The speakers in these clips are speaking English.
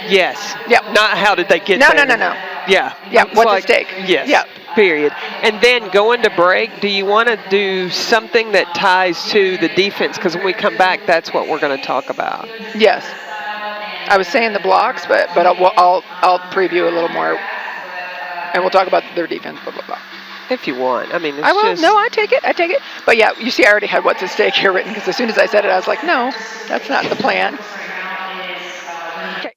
Yes. Yep. Not how did they get No, there. no. Yeah. Yeah, It's what's at stake? Yes. Yeah. Period. And then going to break, do you want to do something that ties to the defense? Because when we come back, that's what we're going to talk about. Yes. I was saying the blocks, but I'll preview a little more, and we'll talk about their defense. Blah blah blah. If you want. I mean, it's I will. just. No, I take it. I take it. But yeah, you see, I already had what's at stake here written because as soon as I said it, I was like, no, that's not the plan. Okay.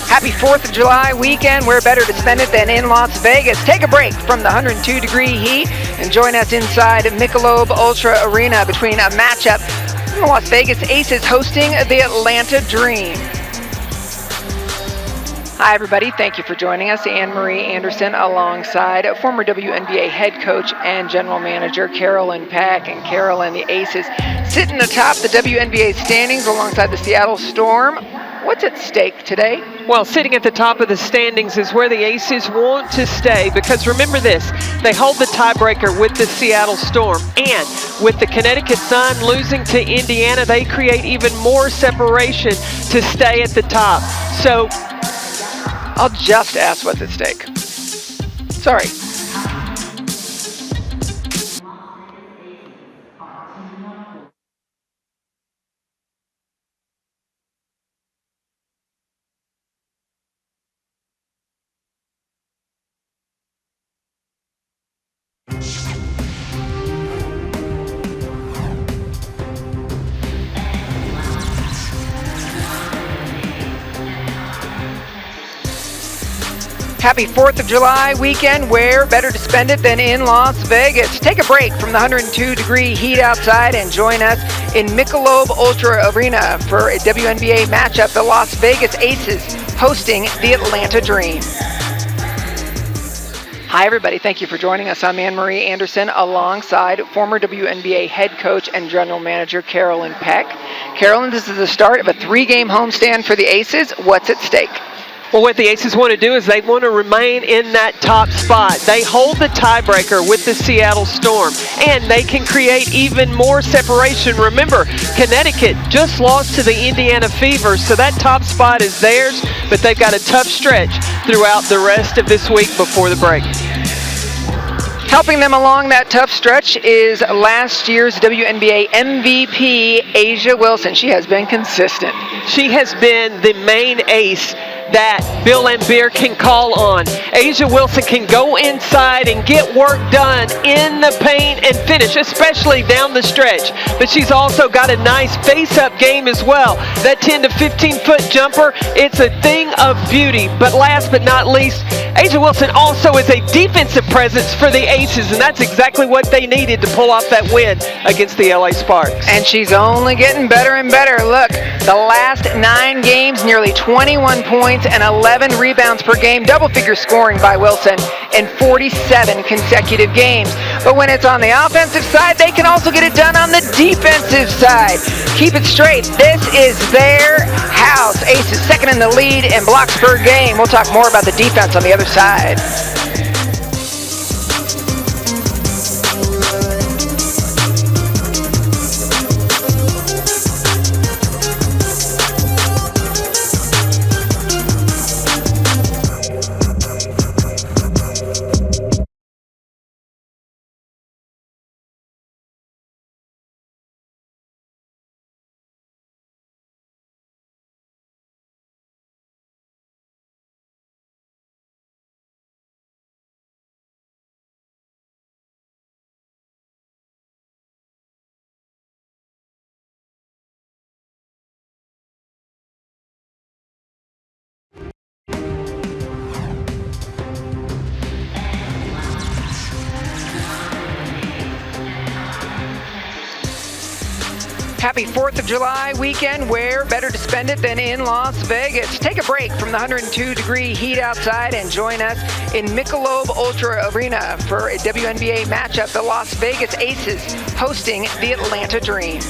Happy 4th of July weekend. Where better to spend it than in Las Vegas? Take a break from the 102-degree heat and join us inside Michelob Ultra Arena between a matchup from the Las Vegas Aces hosting the Atlanta Dream. Hi, everybody. Thank you for joining us. Anne-Marie Anderson alongside former WNBA head coach and general manager Carolyn Peck. And Carolyn, the Aces, sitting atop the WNBA standings alongside the Seattle Storm. What's at stake today? Well, sitting at the top of the standings is where the Aces want to stay because remember this, they hold the tiebreaker with the Seattle Storm, and with the Connecticut Sun losing to Indiana, they create even more separation to stay at the top. So I'll just ask what's at stake. Sorry. Happy 4th of July weekend. Where better to spend it than in Las Vegas? Take a break from the 102-degree heat outside and join us in Michelob Ultra Arena for a WNBA matchup. The Las Vegas Aces hosting the Atlanta Dream. Hi, everybody. Thank you for joining us. I'm Anne-Marie Anderson alongside former WNBA head coach and general manager Carolyn Peck. Carolyn, this is the start of a 3-game homestand for the Aces. What's at stake? well, what the Aces want to do is they want to remain in that top spot. They hold the tiebreaker with the Seattle Storm, and they can create even more separation. Remember, Connecticut just lost to the Indiana Fever, so that top spot is theirs, but they've got a tough stretch throughout the rest of this week before the break. Helping them along that tough stretch is last year's WNBA MVP, A'ja Wilson. She has been consistent. She has been the main ace that Bill Laimbeer can call on. A'ja Wilson can go inside and get work done in the paint and finish, especially down the stretch. But she's also got a nice face-up game as well. That 10 to 15-foot jumper, it's a thing of beauty. But last but not least, A'ja Wilson also is a defensive presence for the Aces, and that's exactly what they needed to pull off that win against the LA Sparks. And she's only getting better and better. Look, the last 9 games, nearly 21 points and 11 rebounds per game, double-figure scoring by Wilson in 47 consecutive games. But when it's on the offensive side, they can also get it done on the defensive side. Keep it straight. This is their house. Aces second in the lead in blocks per game. We'll talk more about the defense on the other side. Happy 4th of July weekend. Where better to spend it than in Las Vegas? Take a break from the 102-degree heat outside and join us in Michelob Ultra Arena for a WNBA matchup. The Las Vegas Aces hosting the Atlanta Dream.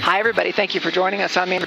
Hi, everybody. Thank you for joining us on Main.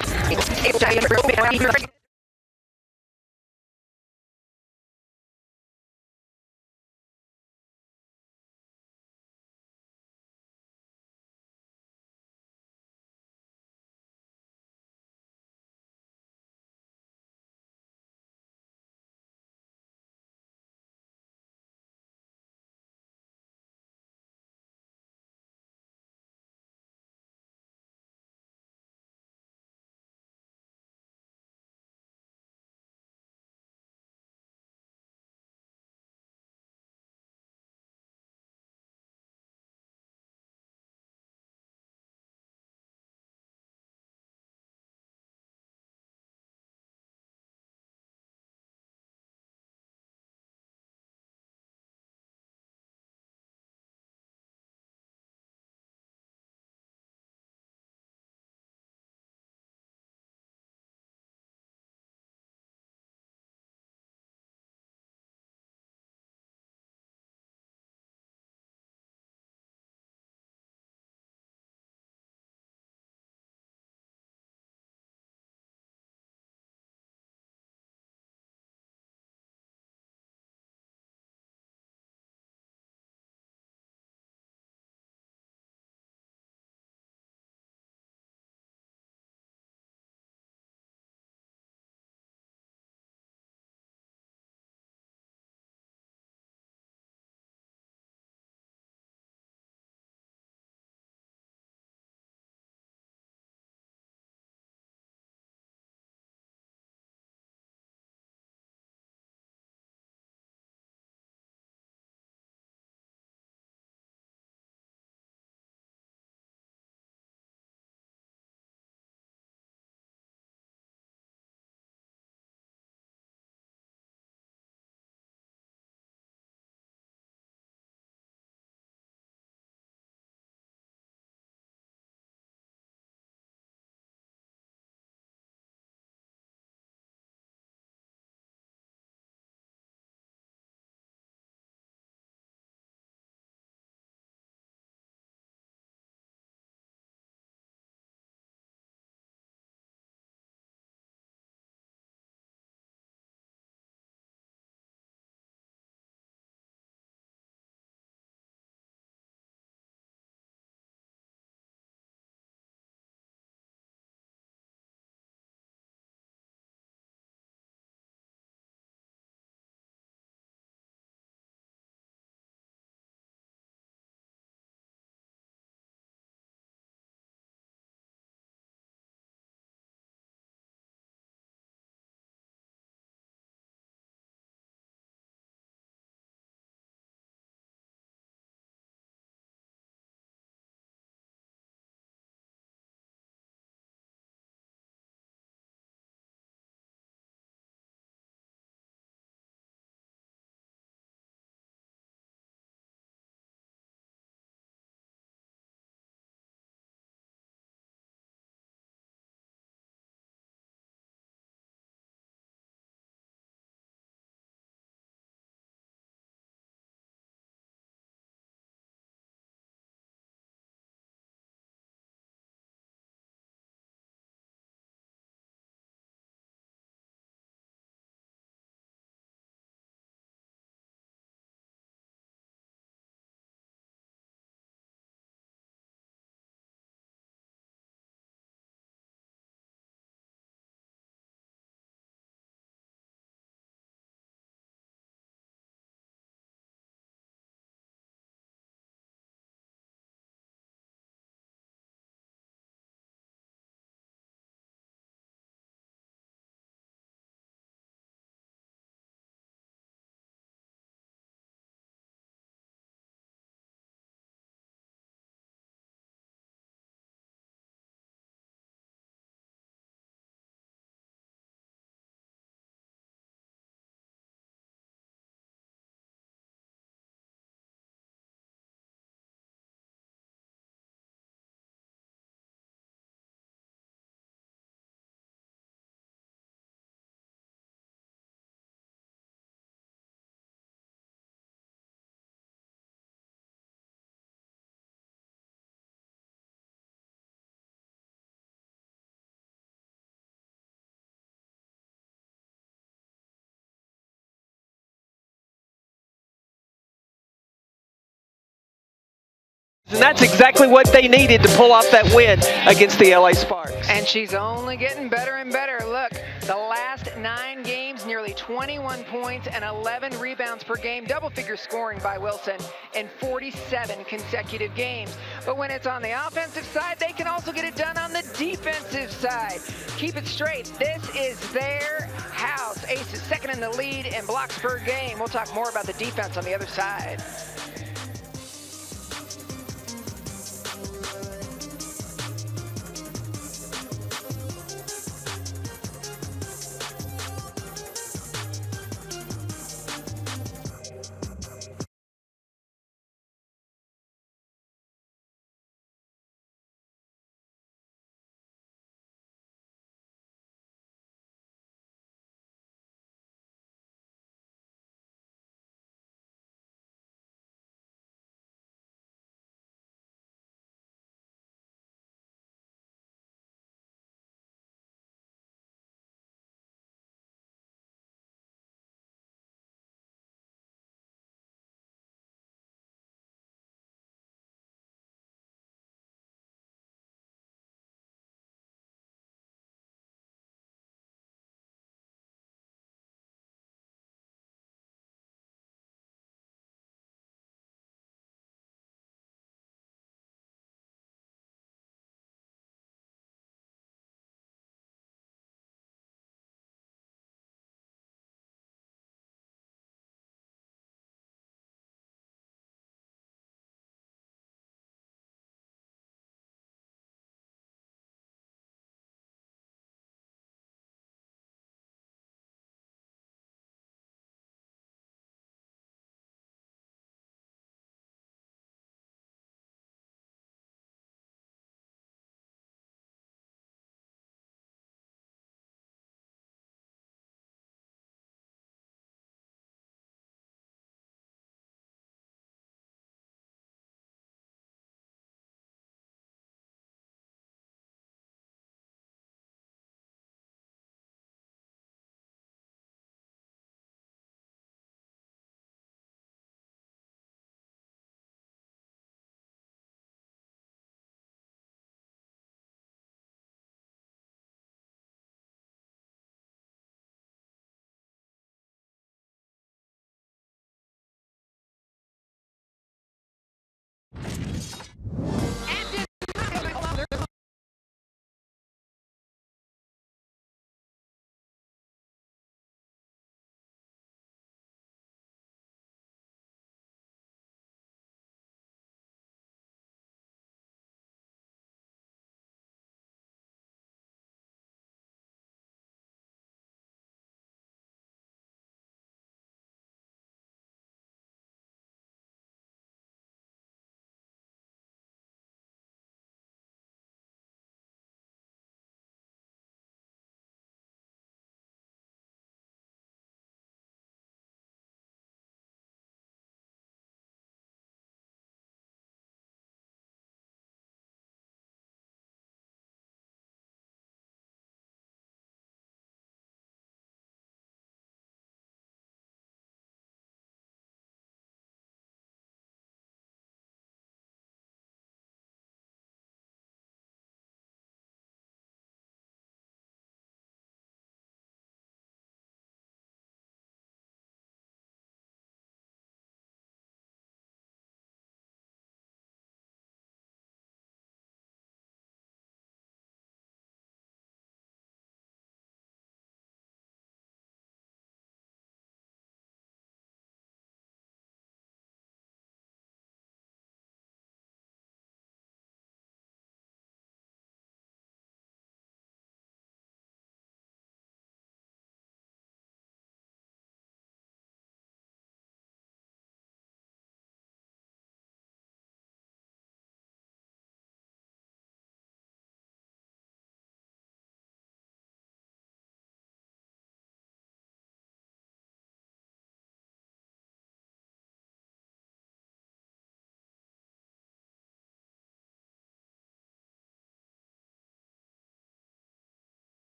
And that's exactly what they needed to pull off that win against the LA Sparks. And she's only getting better and better. Look, the last 9 games, nearly 21 points and 11 rebounds per game, double-figure scoring by Wilson in 47 consecutive games. But when it's on the offensive side, they can also get it done on the defensive side. Keep it straight. This is their house. Ace is second in the lead in blocks per game. We'll talk more about the defense on the other side.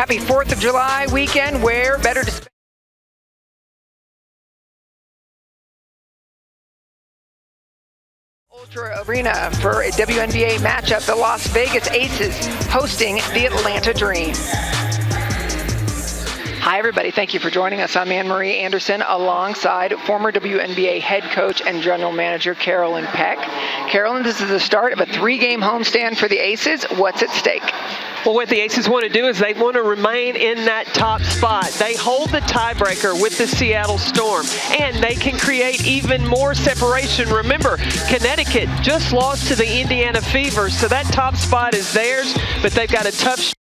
Happy 4th of July weekend. Where better to spend Ultra Arena for a WNBA matchup. The Las Vegas Aces hosting the Atlanta Dream. Hi, everybody. Thank you for joining us. I'm Anne-Marie Anderson alongside former WNBA head coach and general manager Carolyn Peck. Carolyn, this is the start of a 3-game homestand for the Aces. What's at stake? Well, what the Aces want to do is they want to remain in that top spot. They hold the tiebreaker with the Seattle Storm, and they can create even more separation. Remember, Connecticut just lost to the Indiana Fever, so that top spot is theirs, but they've got a tough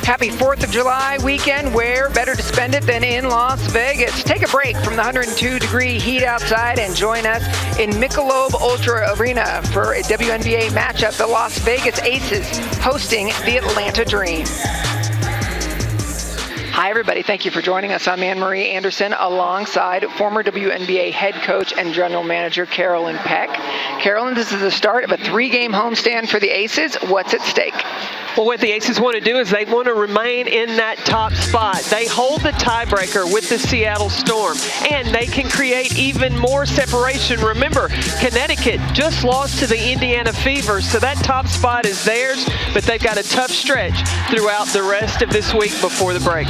Happy 4th of July weekend. Where better to spend it than in Las Vegas? Take a break from the 102-degree heat outside and join us in Michelob Ultra Arena for a WNBA matchup. The Las Vegas Aces hosting the Atlanta Dream. Hi, everybody. Thank you for joining us. I'm Anne-Marie Anderson alongside former WNBA head coach and general manager Carolyn Peck. Carolyn, this is the start of a 3-game homestand for the Aces. What's at stake? Well, what the Aces want to do is they want to remain in that top spot. They hold the tiebreaker with the Seattle Storm, and they can create even more separation. Remember, Connecticut just lost to the Indiana Fever, so that top spot is theirs, but they've got a tough stretch throughout the rest of this week before the break.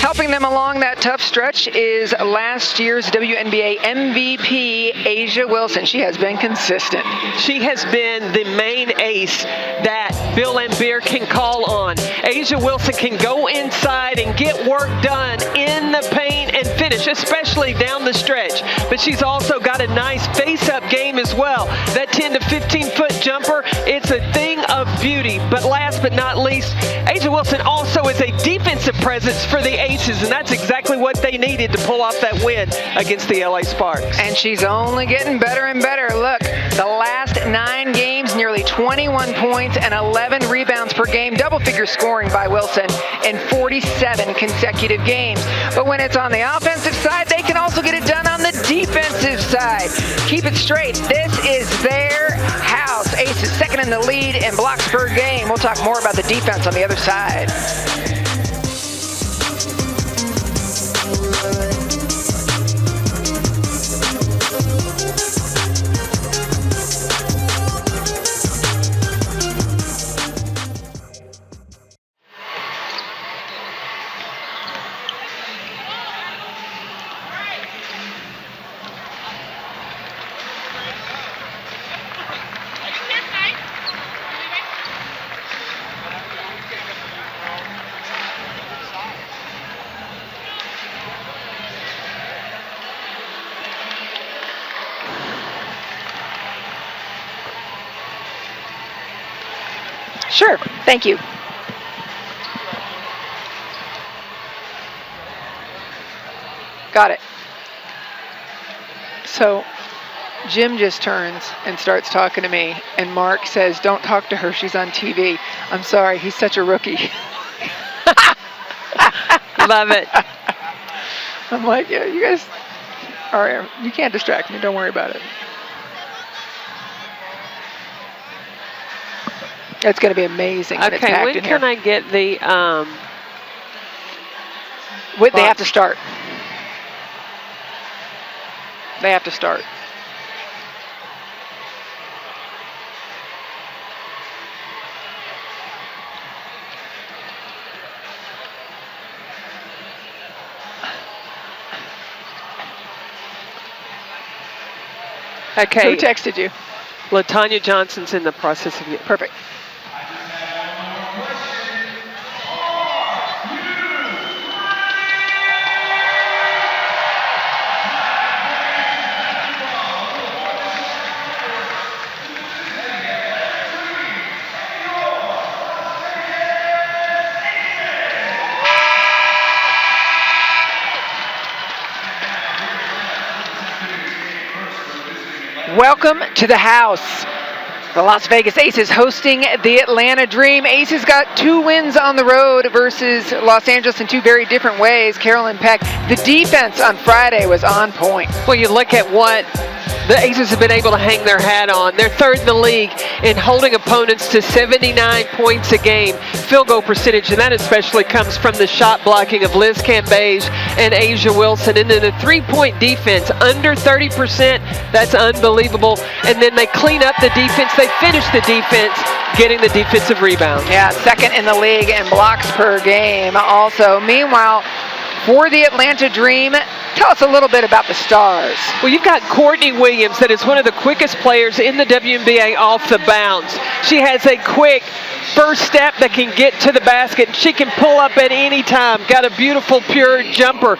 Helping them along that tough stretch is last year's WNBA MVP, A'ja Wilson. She has been consistent. She has been the main ace that Bill Laimbeer can call on. A'ja Wilson can go inside and get work done in the paint and finish, especially down the stretch. But she's also got a nice face-up game as well. That 10 to 15-foot jumper, it's a thing of beauty. But last but not least, A'ja Wilson also is a defensive presence for the Aces, and that's exactly what they needed to pull off that win against the LA Sparks. And she's only getting better and better. Look, the last 9 games, nearly 21 points and 11 rebounds per game, double-figure scoring by Wilson in 47 consecutive games. But when it's on the offensive side, they can also get it done on the defensive side. Keep it straight. This is their house. Aces second in the lead in blocks per game. We'll talk more about the defense on the other side. Sure, thank you. Got it. So Jim just turns and starts talking to me, and Mark says, don't talk to her, she's on TV. I'm sorry, he's such a rookie. Love it. I'm like, yeah, you guys, all right, you can't distract me, don't worry about it. It's going to be amazing when it's Okay, packed when in here. can I get the Wait, they have to start. They have to start. Okay. Who texted you? LaTanya Johnson's in the process of it. Perfect. Welcome to the house. The Las Vegas Aces hosting the Atlanta Dream. Aces got 2 wins on the road versus Los Angeles in 2 very different ways. Carolyn Peck, the defense on Friday was on point. Well, you look at what the Aces have been able to hang their hat on. They're third in the league in holding opponents to 79 points a game. Field goal percentage, and that especially comes from the shot blocking of Liz Cambage and Asia Wilson. And then the three-point defense, under 30%. That's unbelievable. And then they clean up the defense. They finish the defense, getting the defensive rebound. Yeah, second in the league in blocks per game also. Meanwhile, for the Atlanta Dream, tell us a little bit about the stars. Well, you've got Courtney Williams, that is one of the quickest players in the WNBA off the bounce. She has a quick first step that can get to the basket. She can pull up at any time. Got a beautiful, pure jumper.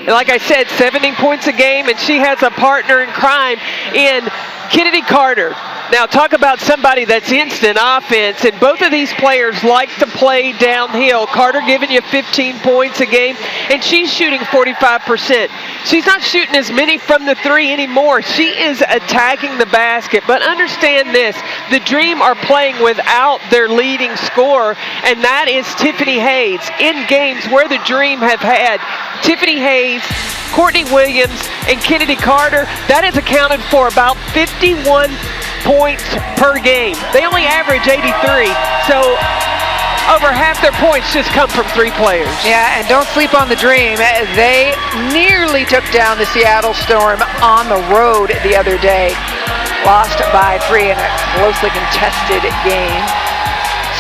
Like I said, 70 points a game, and she has a partner in crime in Kennedy Carter. Now, talk about somebody that's instant offense, and both of these players like to play downhill. Carter giving you 15 points a game, and she's shooting 45%. She's not shooting as many from the 3 anymore. She is attacking the basket. But understand this, the Dream are playing without their leading scorer, and that is Tiffany Hayes. In games where the Dream have had Tiffany Hayes, Courtney Williams, and Kennedy Carter, that has accounted for about 51 points per game. They only average 83, so over half their points just come from 3 players. Yeah, and don't sleep on the Dream. They nearly took down the Seattle Storm on the road the other day. Lost by 3 in a closely contested game.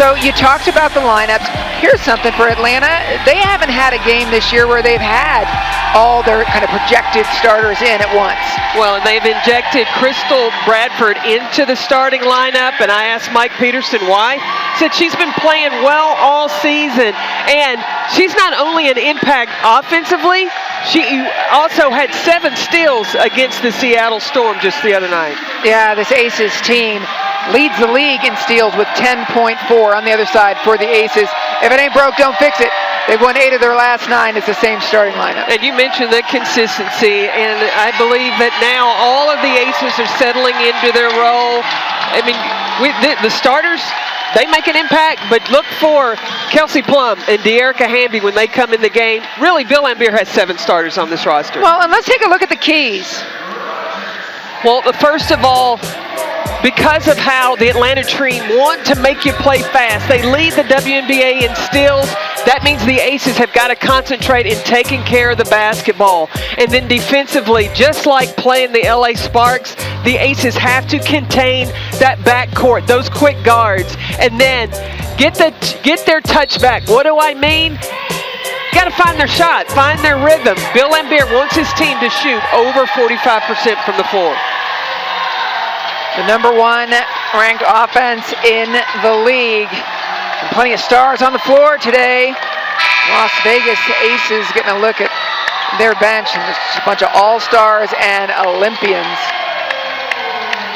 So you talked about the lineups. Here's something for Atlanta. They haven't had a game this year where they've had all their kind of projected starters in at once. Well, and they've injected Crystal Bradford into the starting lineup, and I asked Mike Peterson why. Said she's been playing well all season, and she's not only an impact offensively, she also had 7 steals against the Seattle Storm just the other night. Yeah, this Aces team leads the league in steals with 10.4 on the other side for the Aces. If it ain't broke, don't fix it. They've won 8 of their last 9. It's the same starting lineup. And you mentioned the consistency, and I believe that now all of the Aces are settling into their role. I mean, the starters, they make an impact, but look for Kelsey Plum and De'Erica Hamby when they come in the game. Really, Bill Laimbeer has 7 starters on this roster. Well, and let's take a look at the keys. Well, first of all, because of how the Atlanta Dream want to make you play fast, they lead the WNBA in steals. That means the Aces have got to concentrate in taking care of the basketball. And then defensively, just like playing the LA Sparks, the Aces have to contain that backcourt, those quick guards, and then get their touch back. What do I mean? Got to find their shot, find their rhythm. Bill Laimbeer wants his team to shoot over 45% from the floor. The number 1 ranked offense in the league. And plenty of stars on the floor today. Las Vegas Aces getting a look at their bench, and there's a bunch of all-stars and Olympians.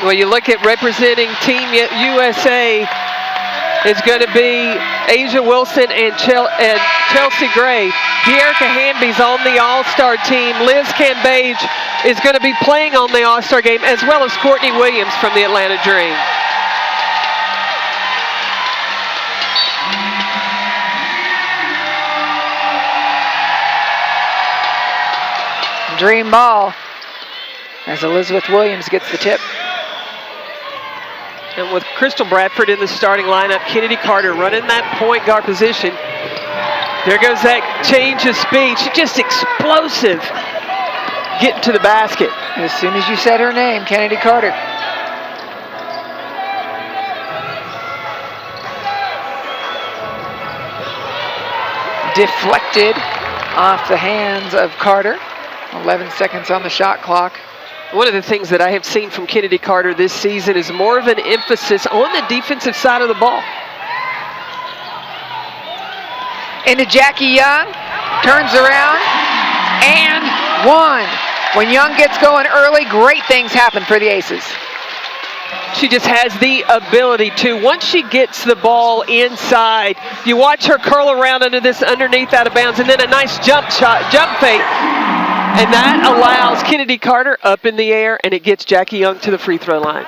Well, you look at representing Team USA, is going to be Asia Wilson and Chelsea Gray. Dearica Hanby's on the All-Star team. Liz Cambage is going to be playing on the All-Star game, as well as Courtney Williams from the Atlanta Dream. Dream ball as Elizabeth Williams gets the tip. And with Crystal Bradford in the starting lineup, Kennedy Carter running that point guard position. There goes that change of speed. She's just explosive getting to the basket. As soon as you said her name, Kennedy Carter. Deflected off the hands of Carter. 11 seconds on the shot clock. One of the things that I have seen from Kennedy Carter this season is more of an emphasis on the defensive side of the ball. Into Jackie Young, turns around, and one. When Young gets going early, great things happen for the Aces. She just has the ability to. Once she gets the ball inside, you watch her curl around under this underneath out of bounds, and then a nice jump fake. And that allows Kennedy Carter up in the air, and it gets Jackie Young to the free throw line.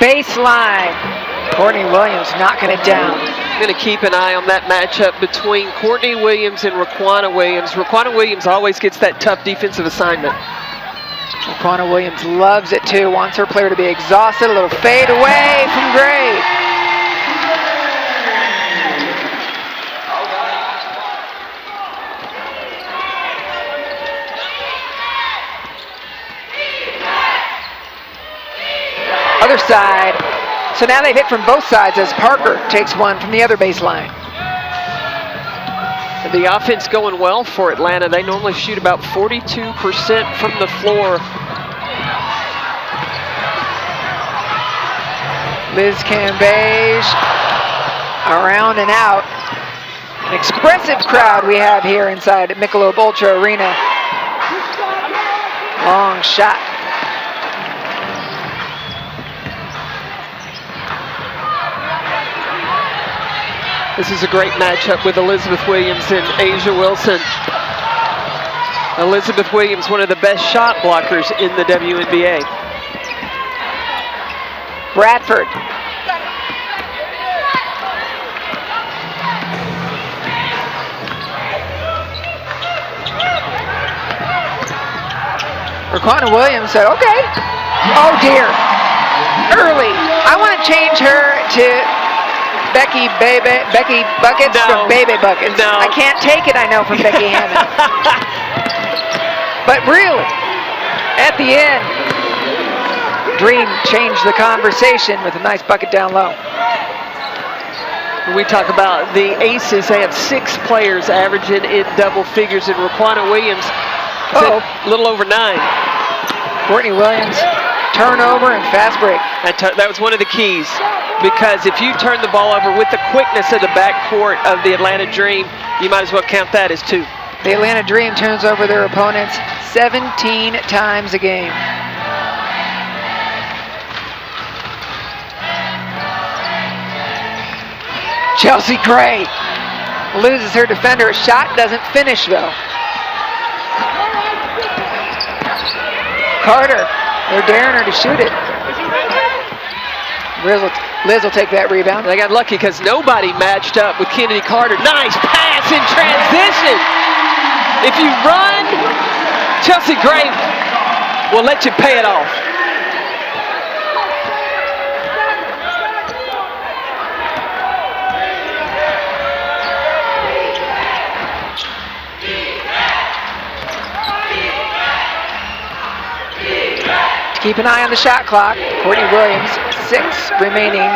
Baseline. Courtney Williams knocking it down. I'm going to keep an eye on that matchup between Courtney Williams and Raquana Williams. Raquana Williams always gets that tough defensive assignment. Raquana Williams loves it too, wants her player to be exhausted. A little fade away from Gray. Other side. So now they've hit from both sides as Parker takes one from the other baseline. The offense going well for Atlanta. They normally shoot about 42% from the floor. Liz Cambage around and out. An expressive crowd we have here inside Michelob Ultra Arena. Long shot. This is a great matchup with Elizabeth Williams and Asia Wilson. Elizabeth Williams, one of the best shot blockers in the WNBA. Bradford. Raquana Williams said, okay. Oh dear. Early. I want to change her to Becky Buckets from Baby Buckets. No. I can't take it, I know, from Becky Hammond. But really, at the end, Dream changed the conversation with a nice bucket down low. When we talk about the Aces, they have 6 players averaging in double figures, and Raquana Williams a little over 9. Courtney Williams, turnover and fast break. That was one of the keys, because if you turn the ball over with the quickness of the backcourt of the Atlanta Dream, you might as well count that as 2. The Atlanta Dream turns over their opponents 17 times a game. Chelsea Gray loses her defender. Shot doesn't finish though. Carter, they're daring her to shoot it. Liz will take that rebound. They got lucky because nobody matched up with Kennedy Carter. Nice pass in transition. If you run, Chelsea Gray will let you pay it off. Keep an eye on the shot clock. Courtney Williams, 6 remaining.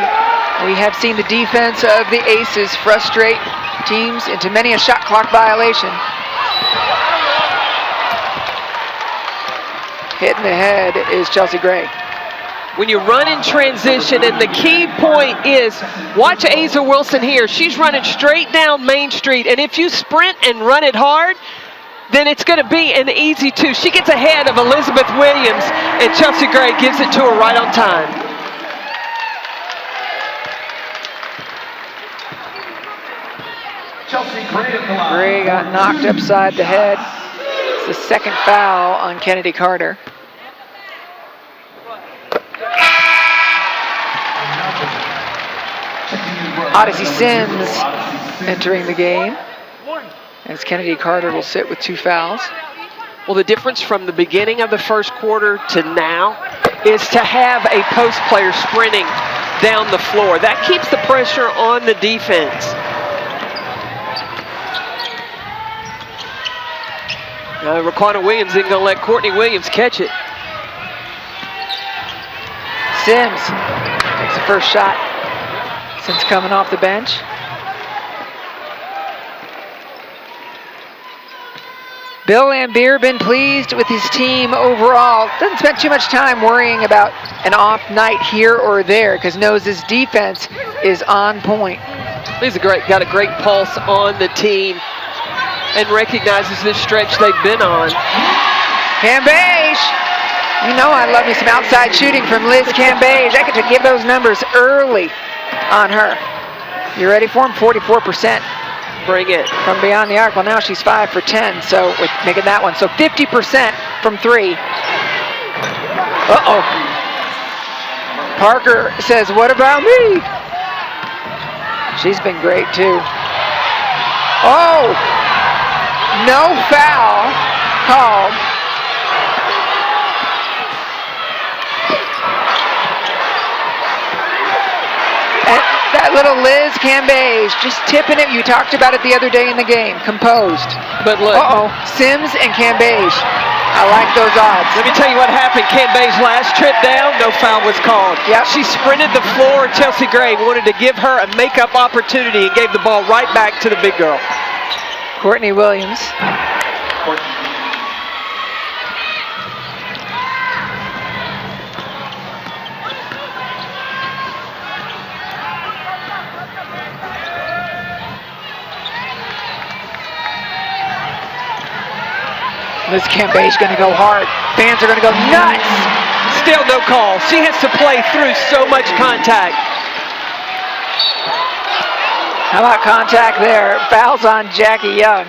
We have seen the defense of the Aces frustrate teams into many a shot clock violation. Hitting the head is Chelsea Gray. when you run in transition, and the key point is, watch A'ja Wilson here. She's running straight down Main Street, and if you sprint and run it hard, then it's going to be an easy 2. She gets ahead of Elizabeth Williams, and Chelsea Gray gives it to her right on time. Gray got knocked upside the head. It's the second foul on Kennedy Carter. Odyssey Sims entering the game, as Kennedy Carter will sit with 2 fouls. Well, the difference from the beginning of the first quarter to now is to have a post player sprinting down the floor. That keeps the pressure on the defense. Raquana Williams isn't going to let Courtney Williams catch it. Sims takes the first shot since coming off the bench. Bill Laimbeer been pleased with his team overall. Doesn't spend too much time worrying about an off night here or there because knows his defense is on point. He's got a great pulse on the team and recognizes this stretch they've been on. Cambage! You know I love me some outside shooting from Liz Cambage. I get to give those numbers early on her. You ready for them? 44%. Bring it. From beyond the arc. Well, now she's 5 for 10, so with making that one. So 50% from 3. Uh-oh. Parker says, what about me? She's been great, too. Oh! No foul called. And that little Liz Cambage just tipping it. You talked about it the other day in the game. Composed. But look. Uh-oh. Sims and Cambage. I like those odds. Let me tell you what happened. Cambage's last trip down, no foul was called. Yep. She sprinted the floor. Chelsea Gray wanted to give her a makeup opportunity and gave the ball right back to the big girl. Courtney Williams. Liz Cambage going to go hard. Fans are going to go nuts. Still no call. She has to play through so much contact. How about contact there? Fouls on Jackie Young.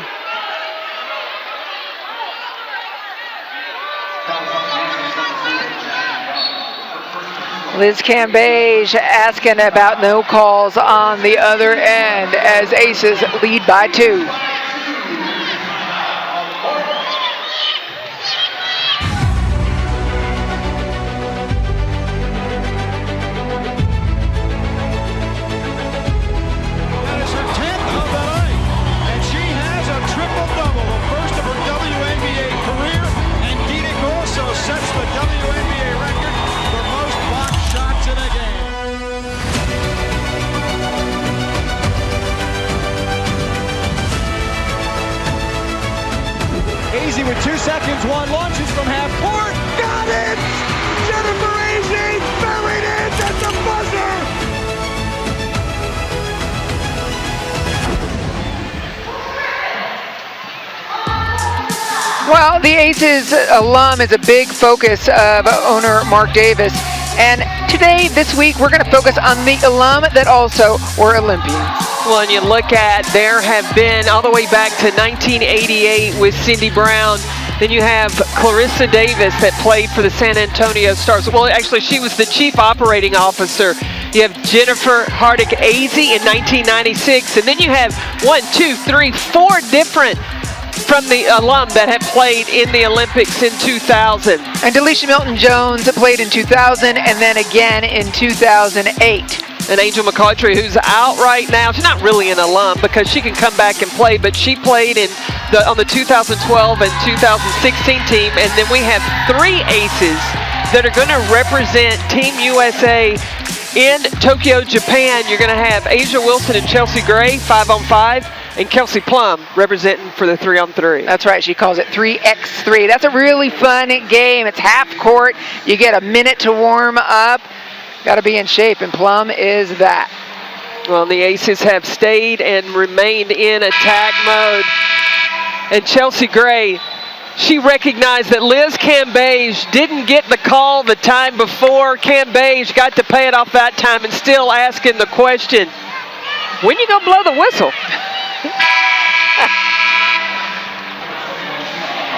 Liz Cambage asking about no calls on the other end as Aces lead by 2. Azzi with 2 seconds, one launches from half court, got it! Jennifer Azzi buried it at the buzzer! Well, the Aces alum is a big focus of owner Mark Davis. And today, this week, we're going to focus on the alum that also were Olympians. Well, and you look at, there have been all the way back to 1988 with Cindy Brown. Then you have Clarissa Davis that played for the San Antonio Stars. Well, actually, she was the chief operating officer. You have Jennifer Hardick Azzi in 1996. And then you have 4 different from the alum that have played in the Olympics in 2000. And Delisha Milton-Jones played in 2000 and then again in 2008. And Angel McCautry, who's out right now. She's not really an alum because she can come back and play, but she played on the 2012 and 2016 team. And then we have 3 aces that are going to represent Team USA in Tokyo, Japan. You're going to have A'ja Wilson and Chelsea Gray, 5-on-5. And Kelsey Plum representing for the 3-on-3. That's right, she calls it 3x3. That's a really fun game. It's half court. You get a minute to warm up. Got to be in shape, and Plum is that. Well, the Aces have stayed and remained in attack mode. And Chelsea Gray, she recognized that Liz Cambage didn't get the call the time before. Cambage got to pay it off that time and still asking the question, when you gonna blow the whistle?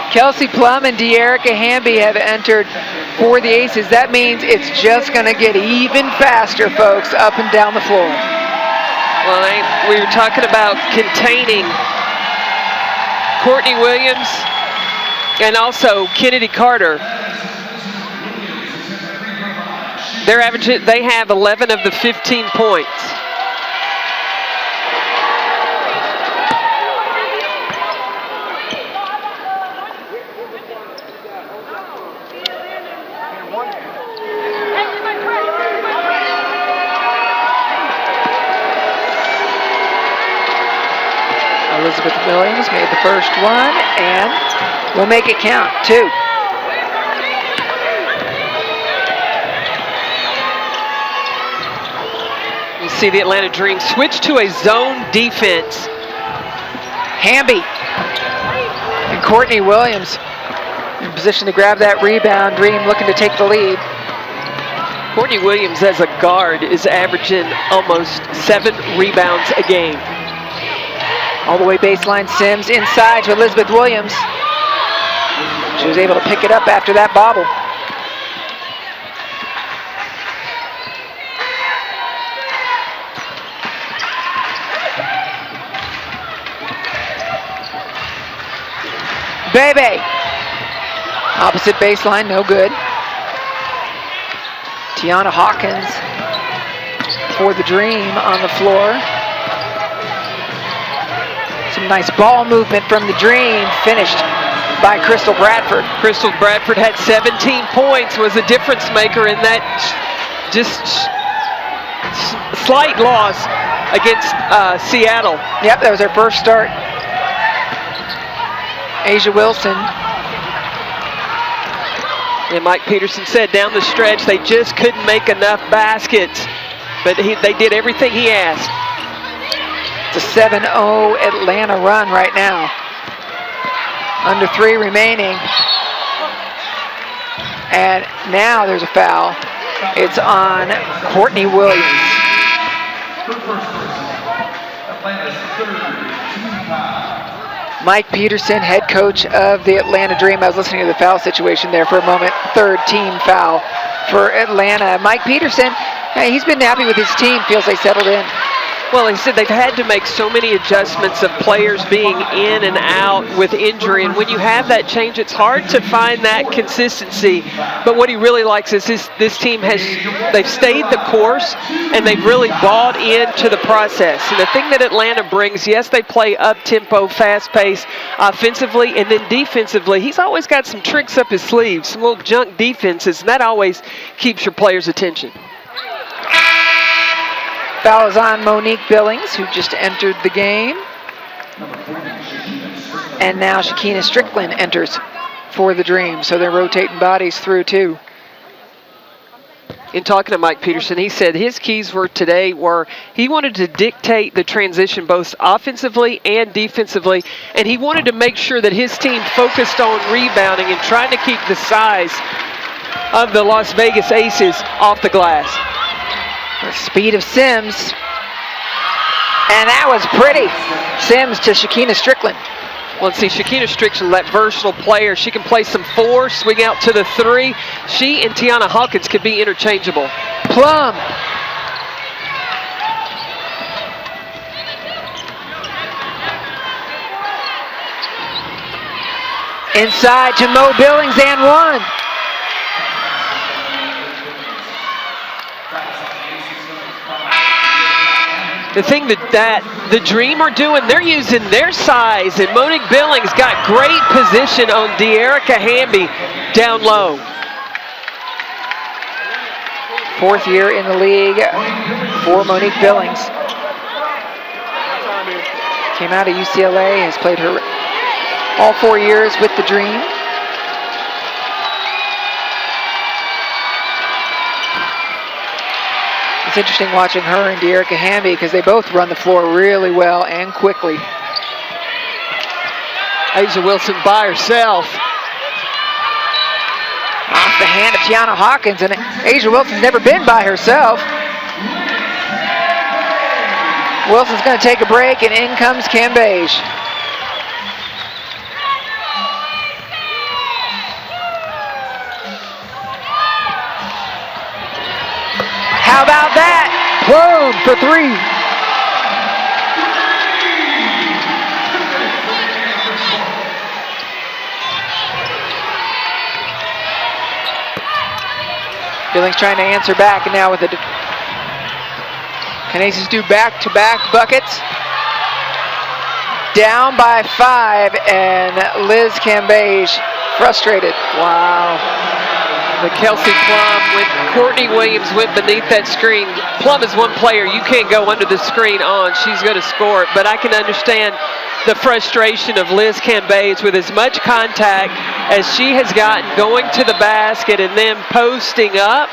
Kelsey Plum and De'Erica Hamby have entered for the Aces. That means it's just going to get even faster, folks, up and down the floor. Well, we were talking about containing Courtney Williams and also Kennedy Carter. They're averaging, they have 11 of the 15 points. Elizabeth Williams made the first one, and we'll make it count, 2. You see the Atlanta Dream switch to a zone defense. Hamby and Courtney Williams in position to grab that rebound. Dream looking to take the lead. Courtney Williams as a guard is averaging almost 7 rebounds a game. All the way baseline, Sims inside to Elizabeth Williams. She was able to pick it up after that bobble. Bebe. Opposite baseline, no good. Tiana Hawkins for the Dream on the floor. Some nice ball movement from the Dream, finished by Crystal Bradford. Crystal Bradford had 17 points, was a difference maker in that just slight loss against Seattle. Yep, that was her first start. Asia Wilson. And Mike Peterson said down the stretch they just couldn't make enough baskets, but they did everything he asked. It's a 7-0 Atlanta run right now. Under 3 remaining. And now there's a foul. It's on Courtney Williams. Mike Peterson, head coach of the Atlanta Dream. I was listening to the foul situation there for a moment. 3rd team foul for Atlanta. Mike Peterson, he's been happy with his team, feels they settled in. Well, he said they've had to make so many adjustments of players being in and out with injury, and when you have that change, it's hard to find that consistency. But what he really likes is this team they've stayed the course, and they've really bought into the process. And the thing that Atlanta brings, yes, they play up-tempo, fast-paced offensively, and then defensively, he's always got some tricks up his sleeve, some little junk defenses, and that always keeps your players' attention. Foul is on Monique Billings, who just entered the game. And now Shakina Strickland enters for the Dream, so they're rotating bodies through too. In talking to Mike Peterson, he said his keys today were he wanted to dictate the transition both offensively and defensively, and he wanted to make sure that his team focused on rebounding and trying to keep the size of the Las Vegas Aces off the glass. The speed of Sims. And that was pretty. Sims to Shakina Strickland. Well, see, Shakina Strickland, that versatile player, she can play some 4, swing out to the 3. She and Tiana Hawkins could be interchangeable. Plum. Inside to Mo Billings and 1. The thing that the Dream are doing, they're using their size, and Monique Billings got great position on De'Erica Hamby down low. 4th year in the league for Monique Billings. Came out of UCLA, has played her all 4 years with the Dream. It's interesting watching her and Dearica Hamby because they both run the floor really well and quickly. A'ja Wilson by herself. Off the hand of Tiana Hawkins, and A'ja Wilson's never been by herself. Wilson's going to take a break, and in comes Cambage. How about that? Boom for 3. Billings trying to answer back, and now with the Canisius do back-to-back buckets. Down by 5, and Liz Cambage frustrated. Wow. The Kelsey Plum with Courtney Williams went beneath that screen. Plum is one player you can't go under the screen on. She's going to score it, but I can understand the frustration of Liz Cambage with as much contact as she has gotten going to the basket and then posting up,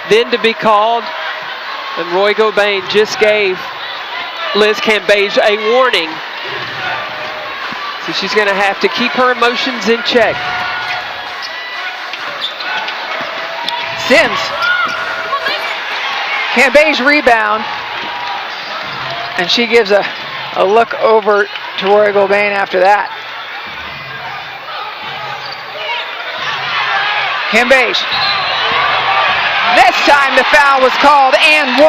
then to be called. And Roy Gobain just gave Liz Cambage a warning. So she's going to have to keep her emotions in check. Sims. Cambage rebound. And she gives a look over to Roy Gobain after that. Cambage. This time the foul was called and 1.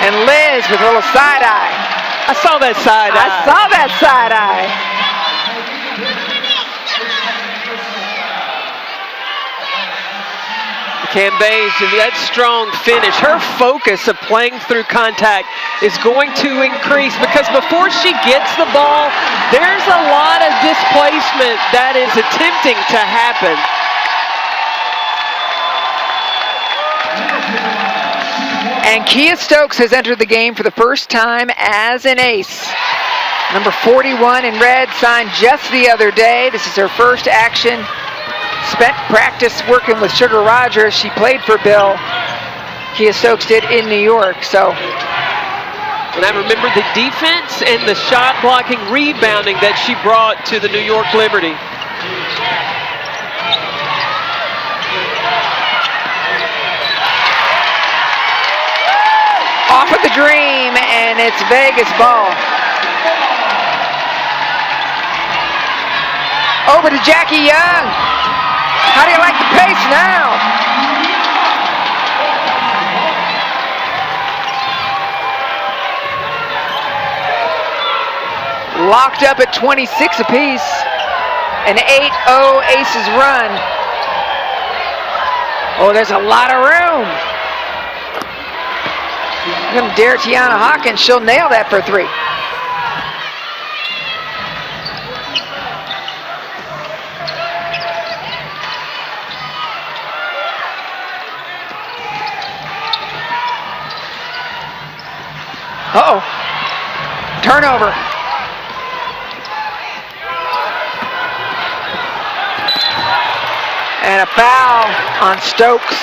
And Liz with a little side eye. I saw that side eye. I saw that side eye. Cambage, that strong finish. Her focus of playing through contact is going to increase because before she gets the ball, there's a lot of displacement that is attempting to happen. And Kia Stokes has entered the game for the first time as an ace. Number 41 in red, signed just the other day. This is her first action. Spent practice working with Sugar Rogers. She played for Bill. Kia Stokes did in New York. So, and I remember the defense and the shot blocking, rebounding that she brought to the New York Liberty. Off of the Dream, and it's Vegas ball. Over to Jackie Young. How do you like the pace now? Locked up at 26 apiece. An 8-0 Aces run. Oh, there's a lot of room. I'm going to dare Tiana Hawkins. She'll nail that for 3. Uh-oh. Turnover. And a foul on Stokes.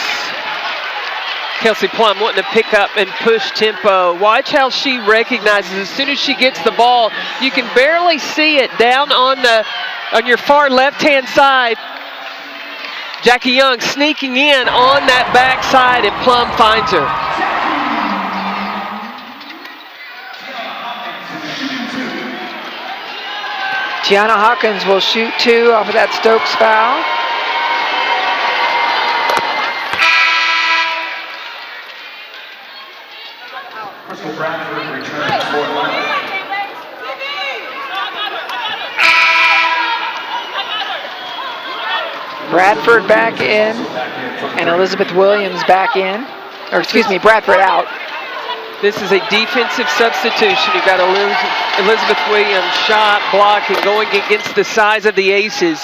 Kelsey Plum wanting to pick up and push tempo. Watch how she recognizes as soon as she gets the ball, you can barely see it down on your far left-hand side. Jackie Young sneaking in on that backside, and Plum finds her. Tiana Hawkins will shoot 2 off of that Stokes foul. Bradford returns for Atlanta. Bradford back in, and Elizabeth Williams back in. Or excuse me, Bradford out. This is a defensive substitution. You've got Elizabeth Williams shot, block, and going against the size of the Aces.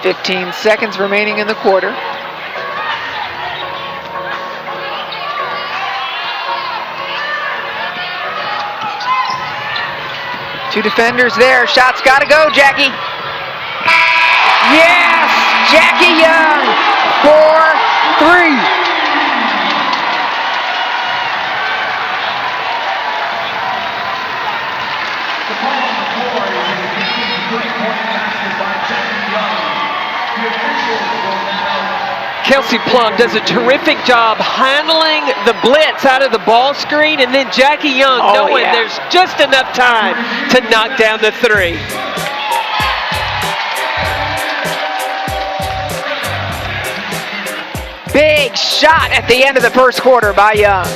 15 seconds remaining in the quarter. Two defenders there. Shot's got to go, Jackie. Yes! Jackie Young, 4-3. Kelsey Plum does a terrific job handling the blitz out of the ball screen, and then Jackie Young knowing there's just enough time to knock down the three. Big shot at the end of the first quarter by Young.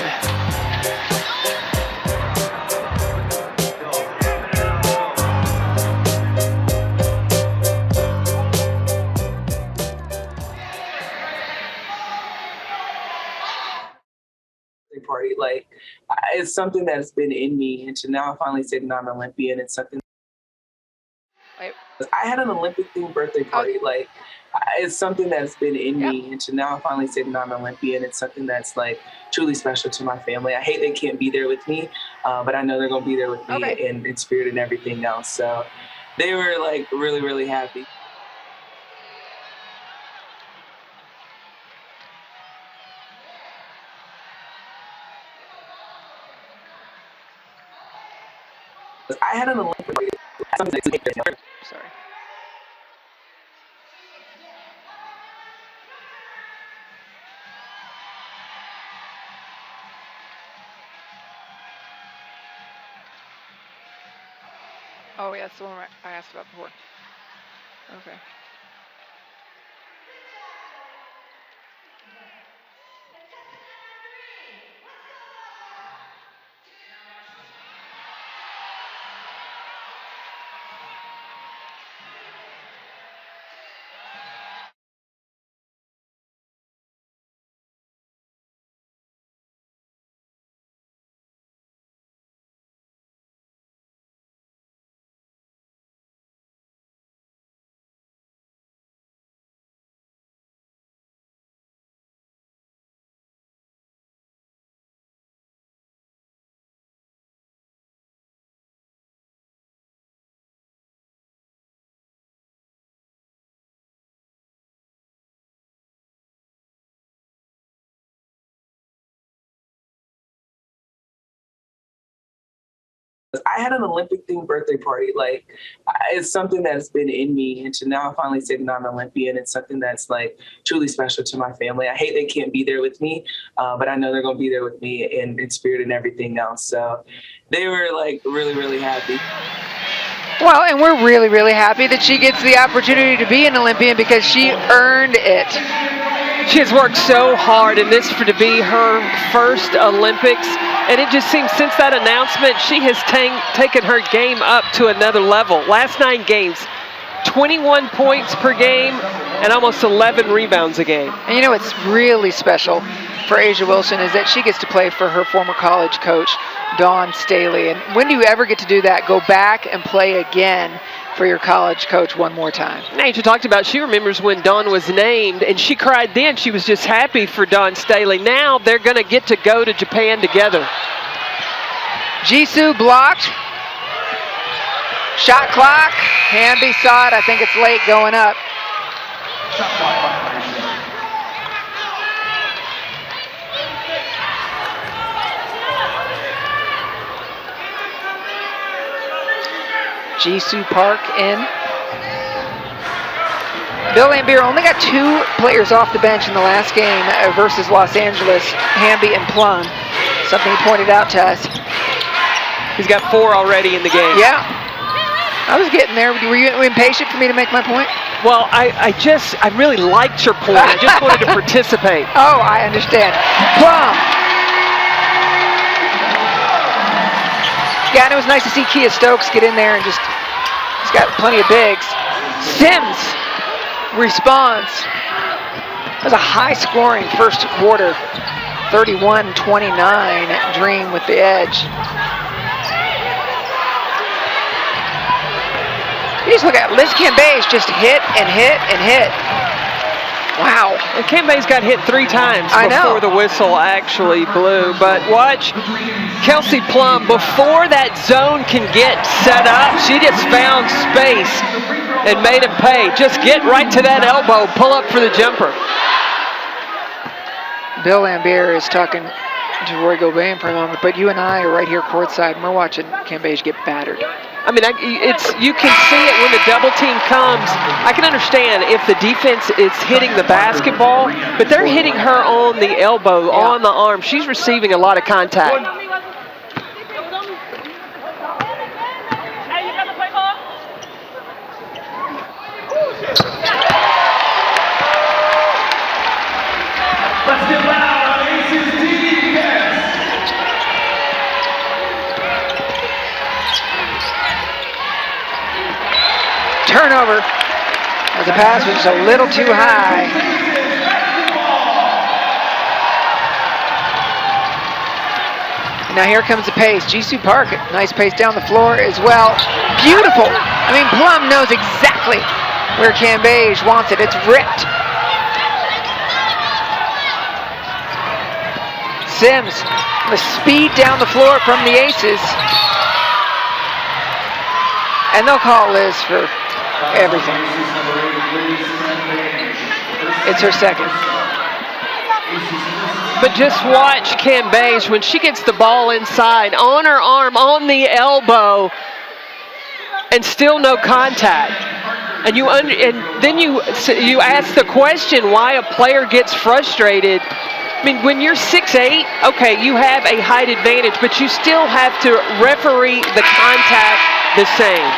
Party, like, it's something that's been in me, and to now finally say that I'm an Olympian, it's something. I had an Olympic themed birthday party, like, it's something that's been in me, and to now finally say that I'm an Olympian, it's something that's like truly special to my family. I hate they can't be there with me, but I know they're gonna be there with me in spirit and everything else. So they were like really, really happy. I had an Olympic party. Sorry. Oh, yeah, that's the one I asked about before. Okay. I had an Olympic themed birthday party. Like, it's something that's been in me, and to now finally say that I'm an Olympian, it's something that's like truly special to my family. I hate they can't be there with me, but I know they're gonna be there with me in spirit and everything else. So they were like really, really happy. Well, and we're really, really happy that she gets the opportunity to be an Olympian because she earned it. She has worked so hard, and this to be her first Olympics. And it just seems since that announcement, she has taken her game up to another level. Last 9 games, 21 points per game and almost 11 rebounds a game. And you know what's really special for A'ja Wilson is that she gets to play for her former college coach, Dawn Staley. And when do you ever get to do that? Go back and play again for your college coach one more time. A'ja talked about she remembers when Dawn was named, and she cried then. She was just happy for Dawn Staley. Now they're going to get to go to Japan together. Jisoo blocked. Shot clock. Hamby saw it. I think it's late going up. Jisoo Park in. Bill Laimbeer only got 2 players off the bench in the last game versus Los Angeles, Hamby and Plum. Something he pointed out to us. He's got 4 already in the game. Yeah. I was getting there. Were you impatient for me to make my point? Well, I really liked your point. I just wanted to participate. Oh, I understand. Plum. Yeah, and it was nice to see Kia Stokes get in there and just, he's got plenty of bigs. Sims responds. That was a high-scoring first quarter. 31-29, Dream with the edge. You just look at Liz Cambage just hit and hit and hit. Wow. And Cambay's got hit 3 times I know. before the whistle actually blew. But watch Kelsey Plum, before that zone can get set up, she just found space and made him pay. Just get right to that elbow, pull up for the jumper. Bill Lambier is talking to Roy Gobain for a moment, but you and I are right here courtside, and we're watching Cambage get battered. I mean, you can see it when the double team comes. I can understand if the defense is hitting the basketball, but they're hitting her on the elbow, on the arm. She's receiving a lot of contact. Let's get loud on Aces defense. Turnover, as the pass was just a little too high. And now here comes the pace. Jisoo Park, nice pace down the floor as well. Beautiful. I mean, Plum knows exactly where Cambage wants it. It's ripped. Sims, the speed down the floor from the Aces. And they'll call Liz for everything. It's her second. But just watch Cambage when she gets the ball inside, on her arm, on the elbow, and still no contact. And then you ask the question why a player gets frustrated. I mean, when you're 6'8", okay, you have a height advantage, but you still have to referee the contact the same.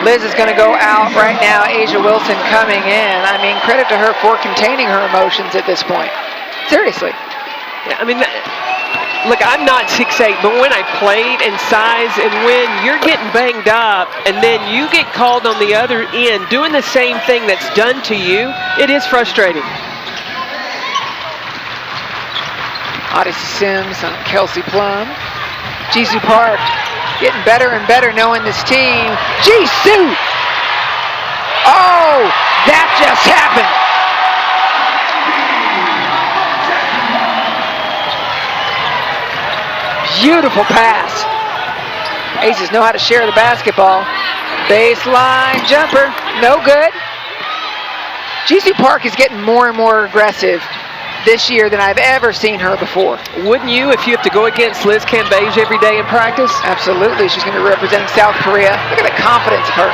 Liz is going to go out right now. Asia Wilson coming in. I mean, credit to her for containing her emotions at this point. Seriously. Yeah, I mean, look, I'm not 6'8", but when I played in size and when you're getting banged up and then you get called on the other end doing the same thing that's done to you, it is frustrating. Odyssey Sims on Kelsey Plum. Jisoo Park getting better and better knowing this team. Jisoo! Oh, that just happened. Beautiful pass. Aces know how to share the basketball. Baseline jumper, no good. Jisoo Park is getting more and more aggressive this year than I've ever seen her before. Wouldn't you if you have to go against Liz Cambage every day in practice? Absolutely, she's going to be representing South Korea. Look at the confidence of her.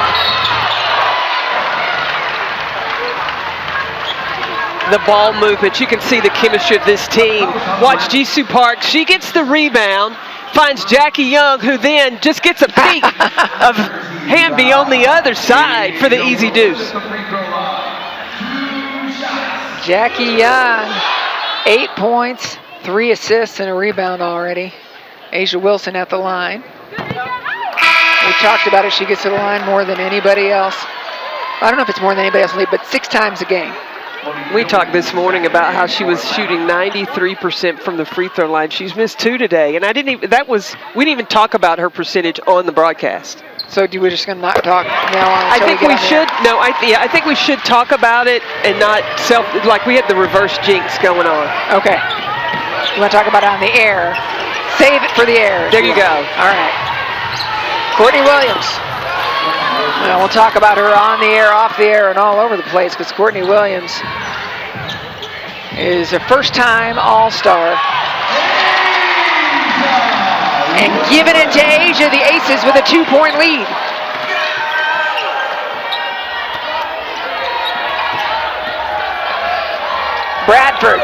The ball movement, you can see the chemistry of this team. Watch Jisoo Park, she gets the rebound, finds Jackie Young, who then just gets a peek of Hamby on the other side for the easy deuce. Jackie Young, 8 points, 3 assists, and a rebound already. Asia Wilson at the line. We talked about it, she gets to the line more than anybody else. I don't know if it's more than anybody else in the league, but 6 times a game. We talked this morning about how she was shooting 93% from the free throw line. She's missed 2 today, and we didn't even talk about her percentage on the broadcast. So we're just going to not talk now on? I think we should. No, I think we should talk about it and not like we had the reverse jinx going on. Okay. You want to talk about it on the air? Save it for the air. There you go. All right. Courtney Williams. Well, we'll talk about her on the air, off the air, and all over the place because Courtney Williams is a first-time All-Star. And giving it to Asia, the Aces with a 2-point lead. Bradford.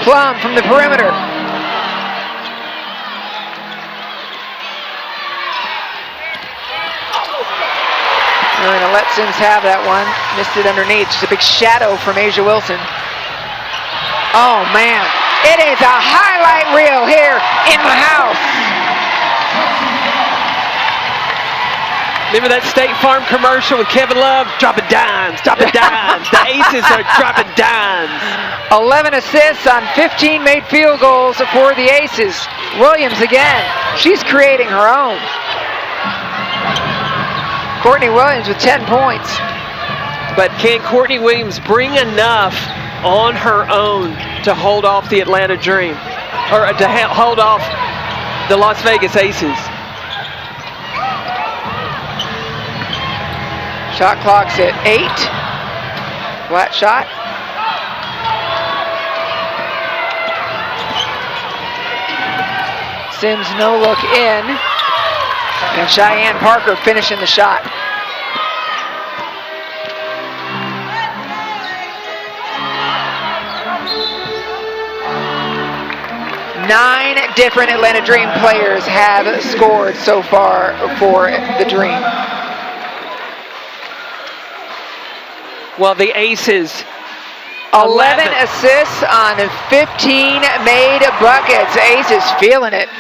Plum from the perimeter. We're going to let Sims have that one. Missed it underneath. Just a big shadow from Asia Wilson. Oh, man. It is a highlight reel here in the house. Remember that State Farm commercial with Kevin Love? Dropping dimes, dropping dimes. The Aces are dropping dimes. 11 assists on 15 made field goals for the Aces. Williams again. She's creating her own. Courtney Williams with 10 points. But can Courtney Williams bring enough on her own to hold off the Atlanta Dream? Or to hold off the Las Vegas Aces? Shot clock's at 8. Flat shot. Sims no look in. And Cheyenne Parker finishing the shot. Nine different Atlanta Dream players have scored so far for the Dream. Well, the Aces, 11 assists on 15 made buckets. Aces feeling it.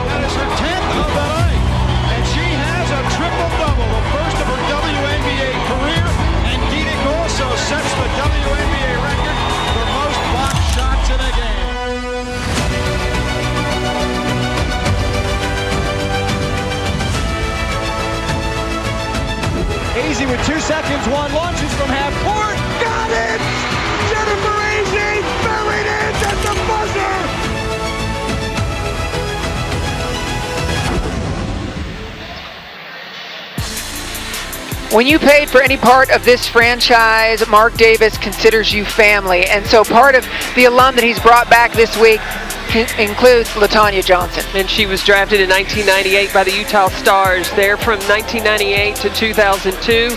That is her 10th of the night, and she has a triple-double, the first of her WNBA career, and Dina also sets the WNBA record for most block shots in a game. Easy with 2 seconds, one launches from half court, got it! Jennifer Easy buried it at the buzzer! When you paid for any part of this franchise, Mark Davis considers you family. And so part of the alum that he's brought back this week includes LaTanya Johnson. and she was drafted in 1998 by the Utah Stars. There from 1998 to 2002.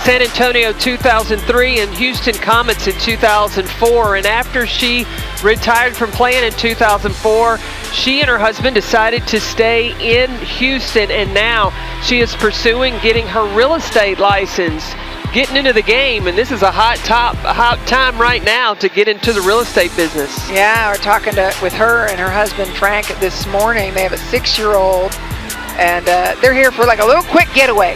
San Antonio 2003 and Houston Comets in 2004. And after she retired from playing in 2004, she and her husband decided to stay in Houston, and now she is pursuing getting her real estate license, getting into the game, and this is a hot time right now to get into the real estate business. Yeah, we're talking with her and her husband Frank this morning. They have a 6-year-old, and they're here for like a little quick getaway,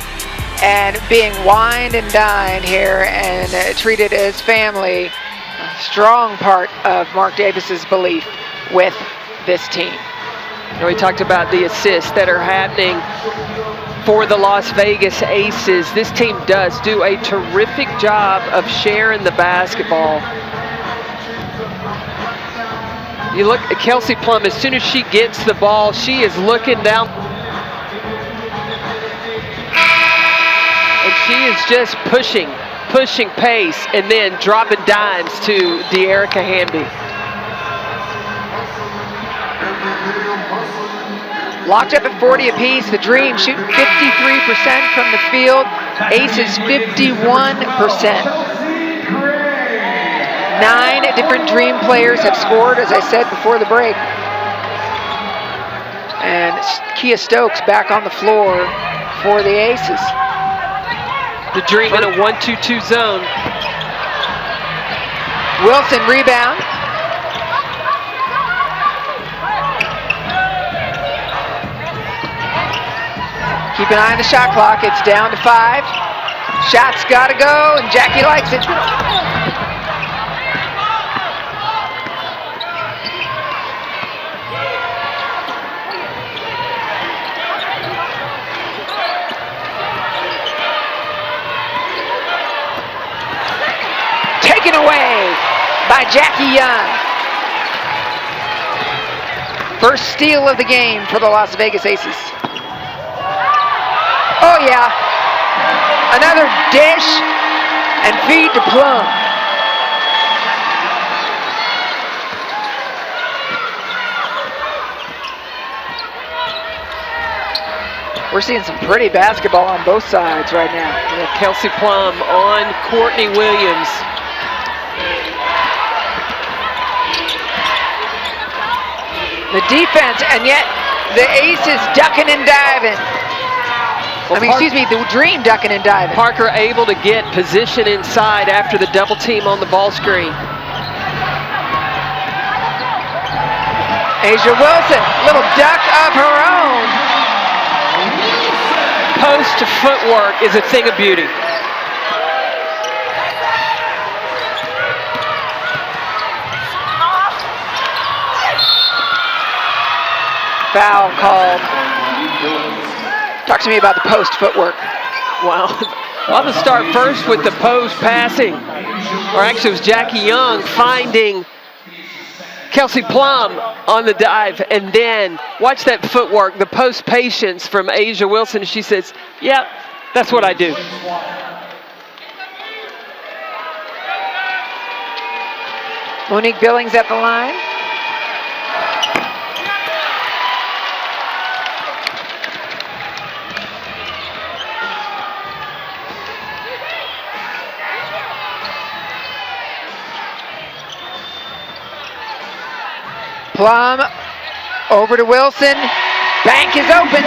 and being wined and dined here and treated as family. A strong part of Mark Davis's belief with this team. We talked about the assists that are happening for the Las Vegas Aces. This team does do a terrific job of sharing the basketball. You look at Kelsey Plum, as soon as she gets the ball, she is looking down. And she is just pushing pace, and then dropping dimes to De'Erica Hamby. Locked up at 40 apiece. The Dream shooting 53% from the field. Aces 51%. 9 different Dream players have scored, as I said before the break. And Kia Stokes back on the floor for the Aces. The Dream in a 1-2-2 zone. Wilson rebound. Keep an eye on the shot clock. It's down to 5. Shots gotta go, and Jackie likes it. Taken away by Jackie Young. First steal of the game for the Las Vegas Aces. Oh yeah, another dish and feed to Plum. We're seeing some pretty basketball on both sides right now. Yeah, Kelsey Plum on Courtney Williams. The defense, and yet the Aces ducking and diving. Well, the Dream ducking and diving. Parker able to get position inside after the double team on the ball screen. Asia Wilson, little duck of her own. Post footwork is a thing of beauty. Foul called. Talk to me about the post footwork. Well, I'll just start first with the post passing. Or actually, it was Jackie Young finding Kelsey Plum on the dive. And then watch that footwork, the post patience from Asia Wilson. She says, yeah, that's what I do. Monique Billings at the line. Plum over to Wilson. Bank is open.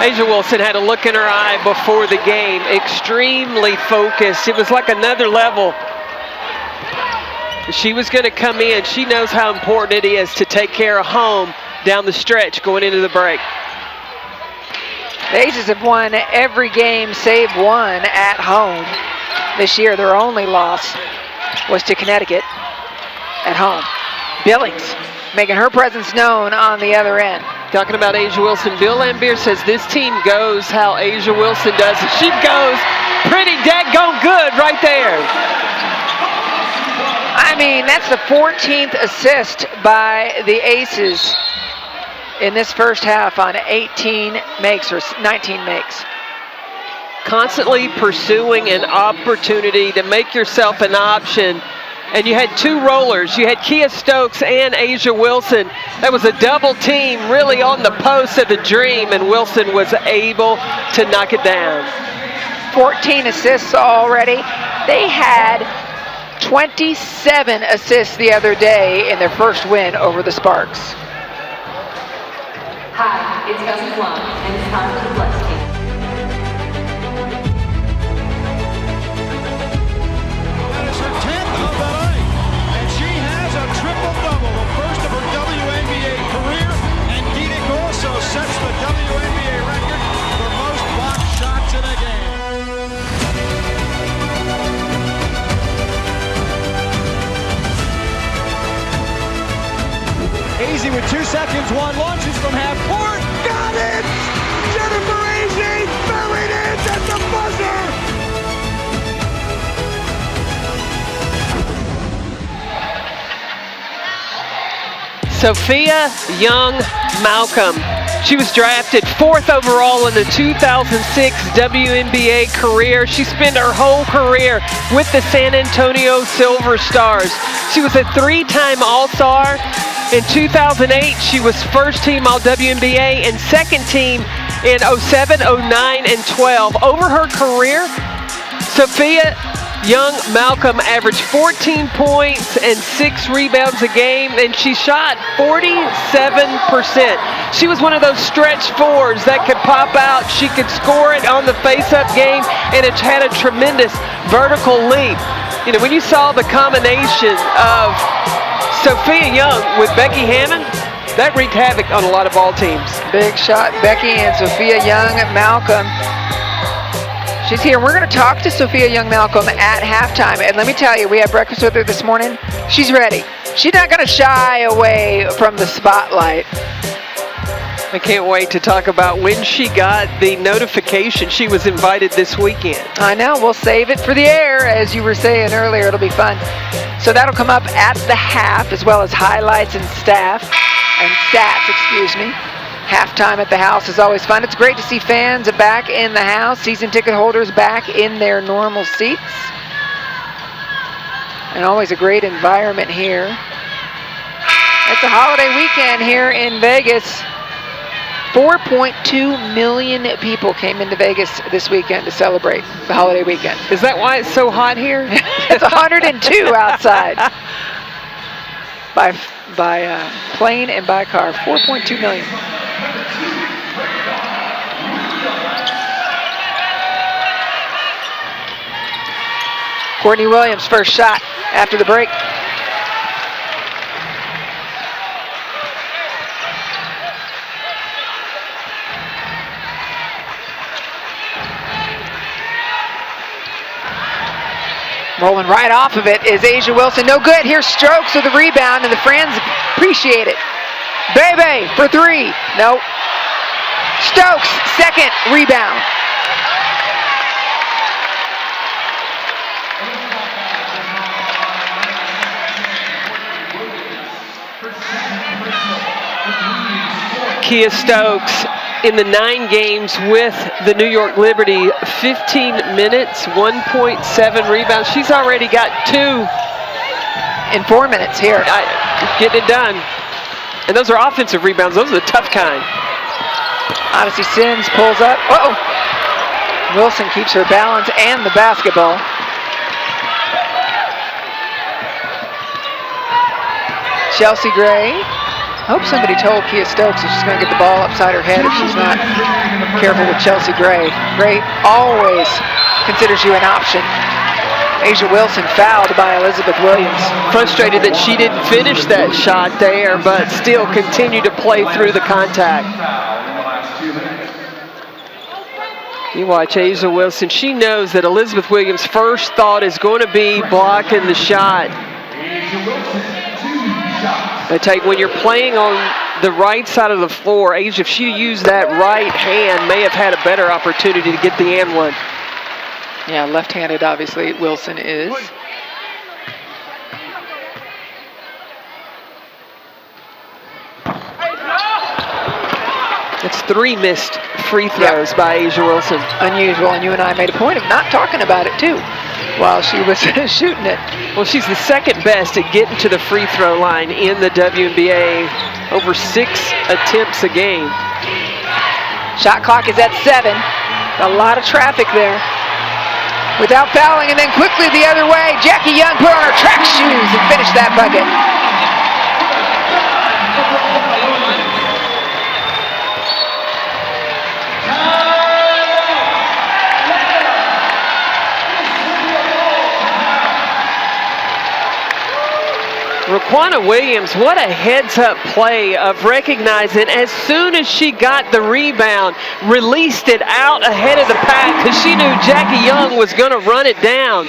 Asia Wilson had a look in her eye before the game. Extremely focused. It was like another level. She was going to come in. She knows how important it is to take care of home down the stretch going into the break. The Aces have won every game save one at home this year. Their only loss was to Connecticut at home. Billings making her presence known on the other end. Talking about Asia Wilson, Bill Lambier says this team goes how Asia Wilson does. She goes pretty daggone good right there. I mean, that's the 14th assist by the Aces in this first half on 18 makes or 19 makes. Constantly pursuing an opportunity to make yourself an option. And you had two rollers. You had Kia Stokes and Asia Wilson. That was a double team really on the post of the dream, and Wilson was able to knock it down. 14 assists already. They had 27 assists the other day in their first win over the Sparks. Hi, it's Kelsey Plum, and it's time for the Flex Team. That is her 10th of the night, and she has a triple-double, the first of her WNBA career, and Gina Grosso sets the WNBA record for most block shots in a game. Easy with 2 seconds, one launches from half court, got it! Jennifer Easy buried it at the buzzer! Sophia Young Malcolm. She was drafted 4th overall in the 2006 WNBA career. She spent her whole career with the San Antonio Silver Stars. She was a 3-time All-Star. In 2008, she was first team All-WNBA and second team in 07, 09, and 12. Over her career, Sophia Young Malcolm averaged 14 points and 6 rebounds a game, and she shot 47%. She was one of those stretch fours that could pop out. She could score it on the face-up game, and it had a tremendous vertical leap. You know, when you saw the combination of Sophia Young with Becky Hammond, that wreaked havoc on a lot of ball teams. Big shot, Becky and Sophia Young Malcolm. She's here. We're going to talk to Sophia Young Malcolm at halftime. And let me tell you, we had breakfast with her this morning. She's ready. She's not going to shy away from the spotlight. I can't wait to talk about when she got the notification she was invited this weekend. I know. We'll save it for the air. As you were saying earlier, it'll be fun. So that'll come up at the half, as well as highlights and stats, excuse me. Halftime at the house is always fun. It's great to see fans back in the house, season ticket holders back in their normal seats. And always a great environment here. It's a holiday weekend here in Vegas. 4.2 million people came into Vegas this weekend to celebrate the holiday weekend. Is that why it's so hot here? It's 102 outside. By plane and by car, 4.2 million. Courtney Williams, first shot after the break. Rolling right off of it is A'ja Wilson. No good. Here's Stokes with the rebound, and the Friends appreciate it. Bebe for three. Nope. Stokes, second rebound. Kia Stokes in the 9 games with the New York Liberty, 15 minutes, 1.7 rebounds. She's already got 2 in 4 minutes here. Getting it done. And those are offensive rebounds. Those are the tough kind. Odyssey Sims pulls up. Uh-oh. Wilson keeps her balance and the basketball. Chelsea Gray. I hope somebody told Kia Stokes that she's going to get the ball upside her head if she's not careful with Chelsea Gray. Gray always considers you an option. A'ja Wilson fouled by Elizabeth Williams. Frustrated that she didn't finish that shot there, but still continued to play through the contact. You watch A'ja Wilson. She knows that Elizabeth Williams' first thought is going to be blocking the shot. I tell you, when you're playing on the right side of the floor, A'ja, if she used that right hand, may have had a better opportunity to get the and one. Yeah, left-handed, obviously, Wilson is. It's 3 missed free throws by A'ja Wilson. Unusual, and you and I made a point of not talking about it, too, while she was shooting it. Well, she's the second best at getting to the free throw line in the WNBA. Over 6 attempts a game. Shot clock is at 7. A lot of traffic there. Without fouling, and then quickly the other way. Jackie Young put on her track shoes and finished that bucket. Raquana Williams, what a heads-up play of recognizing as soon as she got the rebound, released it out ahead of the pack because she knew Jackie Young was going to run it down.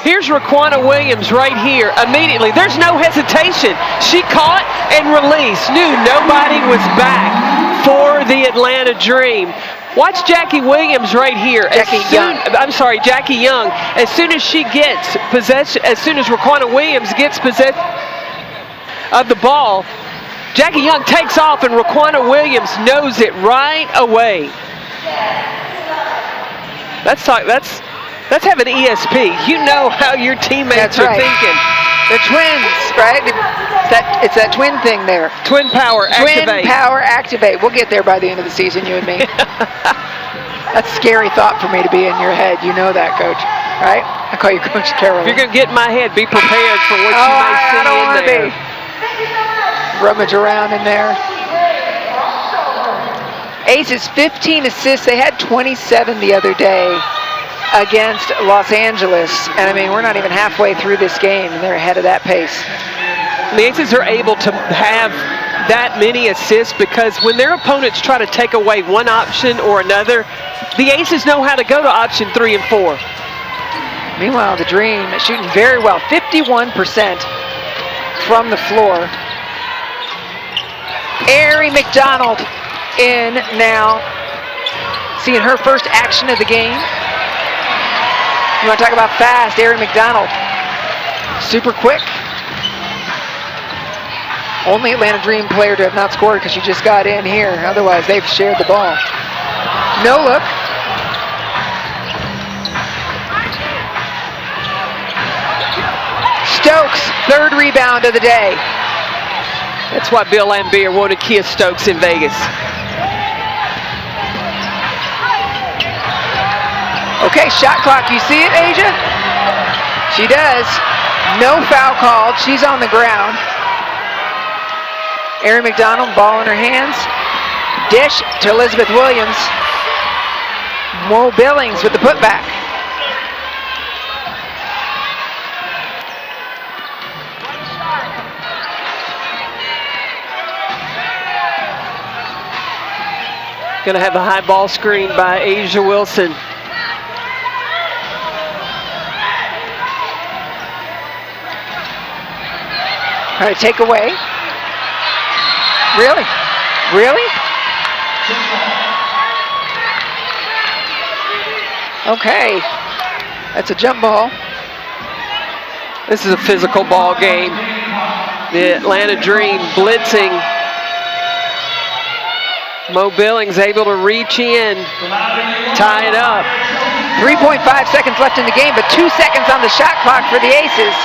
Here's Raquana Williams right here immediately. There's no hesitation. She caught and released, knew nobody was back for the Atlanta Dream. Watch Jackie Williams right here. Jackie Young. As soon as she gets possession, as soon as Raquana Williams gets possession of the ball, Jackie Young takes off and Raquana Williams knows it right away. That's having ESP. You know how your teammates are thinking. The twins, right? It's that twin thing there. Twin power activate. Twin power activate. We'll get there by the end of the season, you and me. That's a scary thought for me to be in your head. You know that, Coach, right? I call you Coach Carroll. If you're going to get in my head, be prepared for what you may see in there. Rummage around in there. Aces 15 assists. They had 27 the other day against Los Angeles. And I mean, we're not even halfway through this game and they're ahead of that pace. The Aces are able to have that many assists because when their opponents try to take away one option or another, the Aces know how to go to option 3 and 4. Meanwhile, the Dream is shooting very well, 51% from the floor. Aari McDonald in now, seeing her first action of the game. You want to talk about fast, Aari McDonald. Super quick. Only Atlanta Dream player to have not scored because she just got in here. Otherwise, they've shared the ball. No look. Stokes, third rebound of the day. That's why Bill Laimbeer wanted Kia Stokes in Vegas. Okay, shot clock. You see it, A'ja? She does. No foul called. She's on the ground. Aari McDonald, ball in her hands. Dish to Elizabeth Williams. Mo Billings with the putback. Going to have a high ball screen by A'ja Wilson. Try to take away. Really? Really? Okay. That's a jump ball. This is a physical ball game. The Atlanta Dream blitzing. Mo Billings able to reach in, tie it up. 3.5 seconds left in the game, but 2 seconds on the shot clock for the Aces.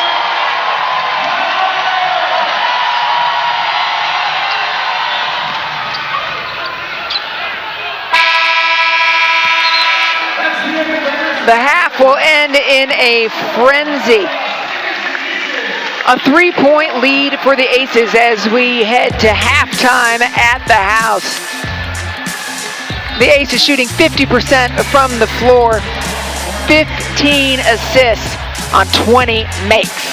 The half will end in a frenzy. A 3-point lead for the Aces as we head to halftime at the house. The Aces shooting 50% from the floor, 15 assists on 20 makes.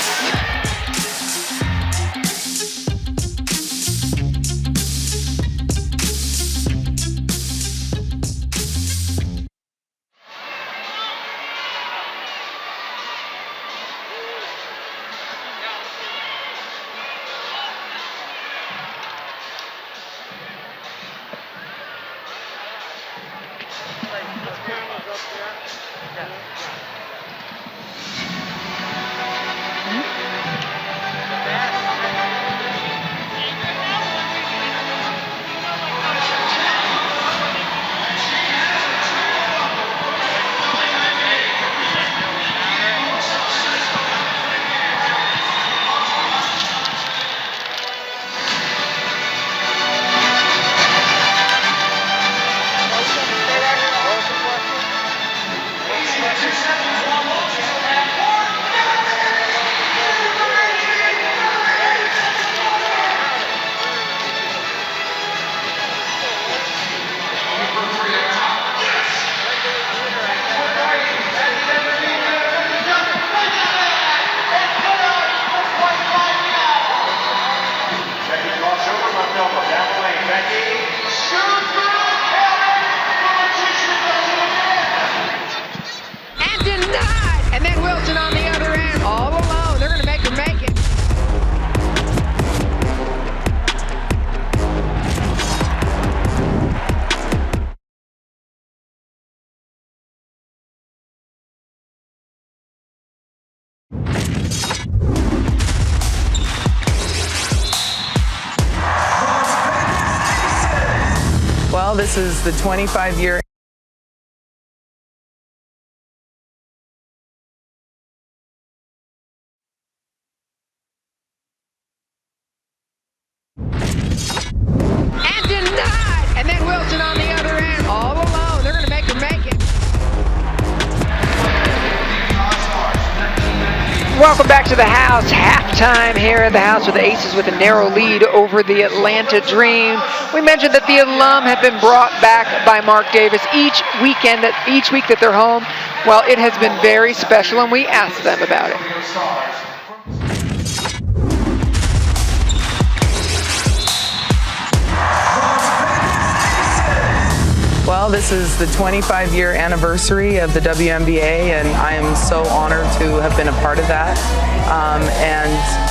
Well, this is the 25-year And denied! And then Wilson on the other end, all alone. They're going to make her make it. Welcome back to the house. Halftime here at the house with the Aces with a narrow lead over the Atlanta Dream. We mentioned that the alum have been brought back by Mark Davis each week that they're home. Well, it has been very special, and we asked them about it. Well, this is the 25-year anniversary of the WNBA, and I am so honored to have been a part of that. And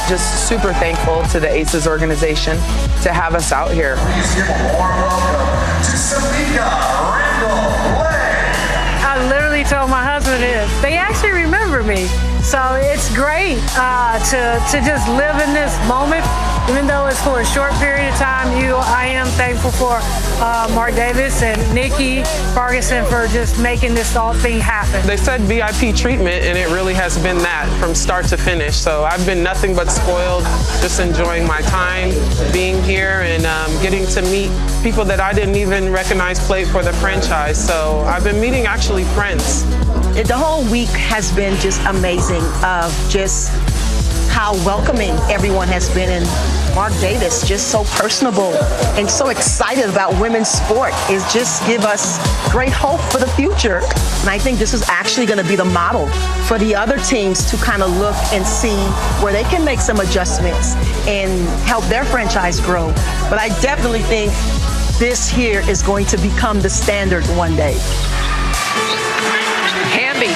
just super thankful to the Aces organization to have us out here. Please give a warm welcome to Samika Randall-Lay. I literally told my husband this. They actually remember me. So it's great to just live in this moment, even though it's for a short period of time. I am thankful for Mark Davis and Nikki Ferguson for just making this whole thing happen. They said VIP treatment, and it really has been that from start to finish. So I've been nothing but spoiled, just enjoying my time being here and getting to meet people that I didn't even recognize played for the franchise. So I've been meeting actually friends. The whole week has been just amazing of just how welcoming everyone has been, and Mark Davis just so personable and so excited about women's sport. It just give us great hope for the future. And I think this is actually going to be the model for the other teams to kind of look and see where they can make some adjustments and help their franchise grow. But I definitely think this here is going to become the standard one day. Hamby.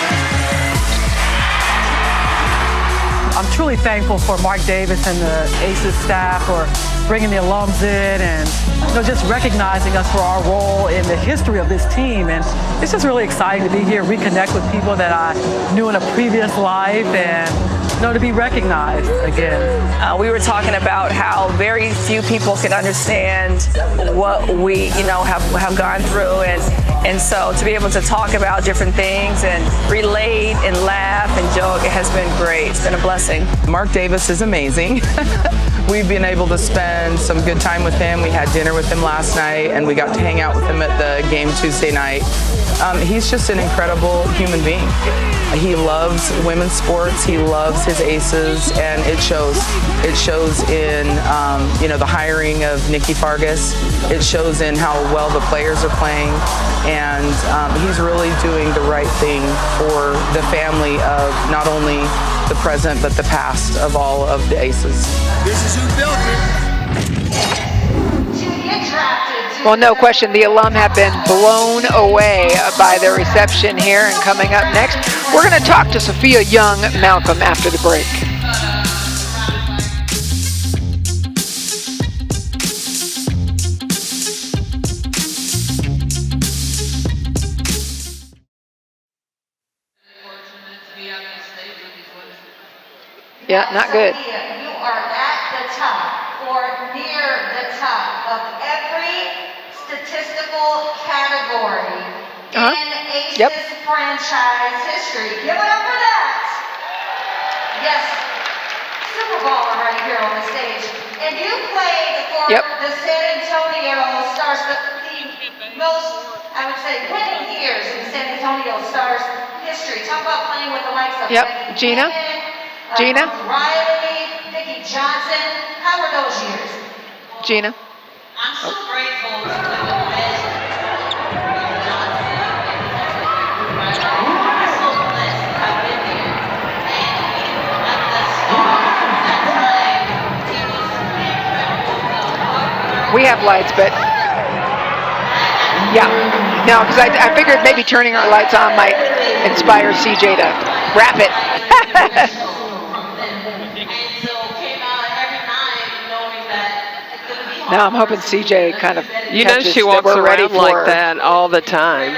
I'm truly thankful for Mark Davis and the ACES staff for bringing the alums in and just recognizing us for our role in the history of this team. And it's just really exciting to be here, reconnect with people that I knew in a previous life, and to be recognized again. We were talking about how very few people can understand what we, have gone through, and so to be able to talk about different things and relate and laugh and joke, it has been great. It's been a blessing. Mark Davis is amazing. We've been able to spend some good time with him. We had dinner with him last night, and we got to hang out with him at the game Tuesday night. He's just an incredible human being. He loves women's sports. He loves his aces, and it shows. It shows in the hiring of Nikki Fargas. It shows in how well the players are playing, and he's really doing the right thing for the family of not only the present but the past of all of the aces. This is who built it. Well, no question, the alum have been blown away by their reception here. And coming up next, we're going to talk to Sophia Young-Malcolm after the break. Yeah, not good. You are at the top or near the top of every statistical category in ACES franchise history. Give it up for that. Yes, Super Bowler right here on the stage. And you played for the San Antonio Stars, the most, I would say, winning years in San Antonio Stars history. Talk about playing with the likes of Gina. Riley, Vicki Johnson. How were those years? Gina. I'm so grateful to play with the best. I'm so blessed to have been here. And like the star that time, it was incredible. We have lights, but no, because I figured maybe turning our lights on might inspire CJ to wrap it. Now I'm hoping CJ kind of she walks around like that all the time.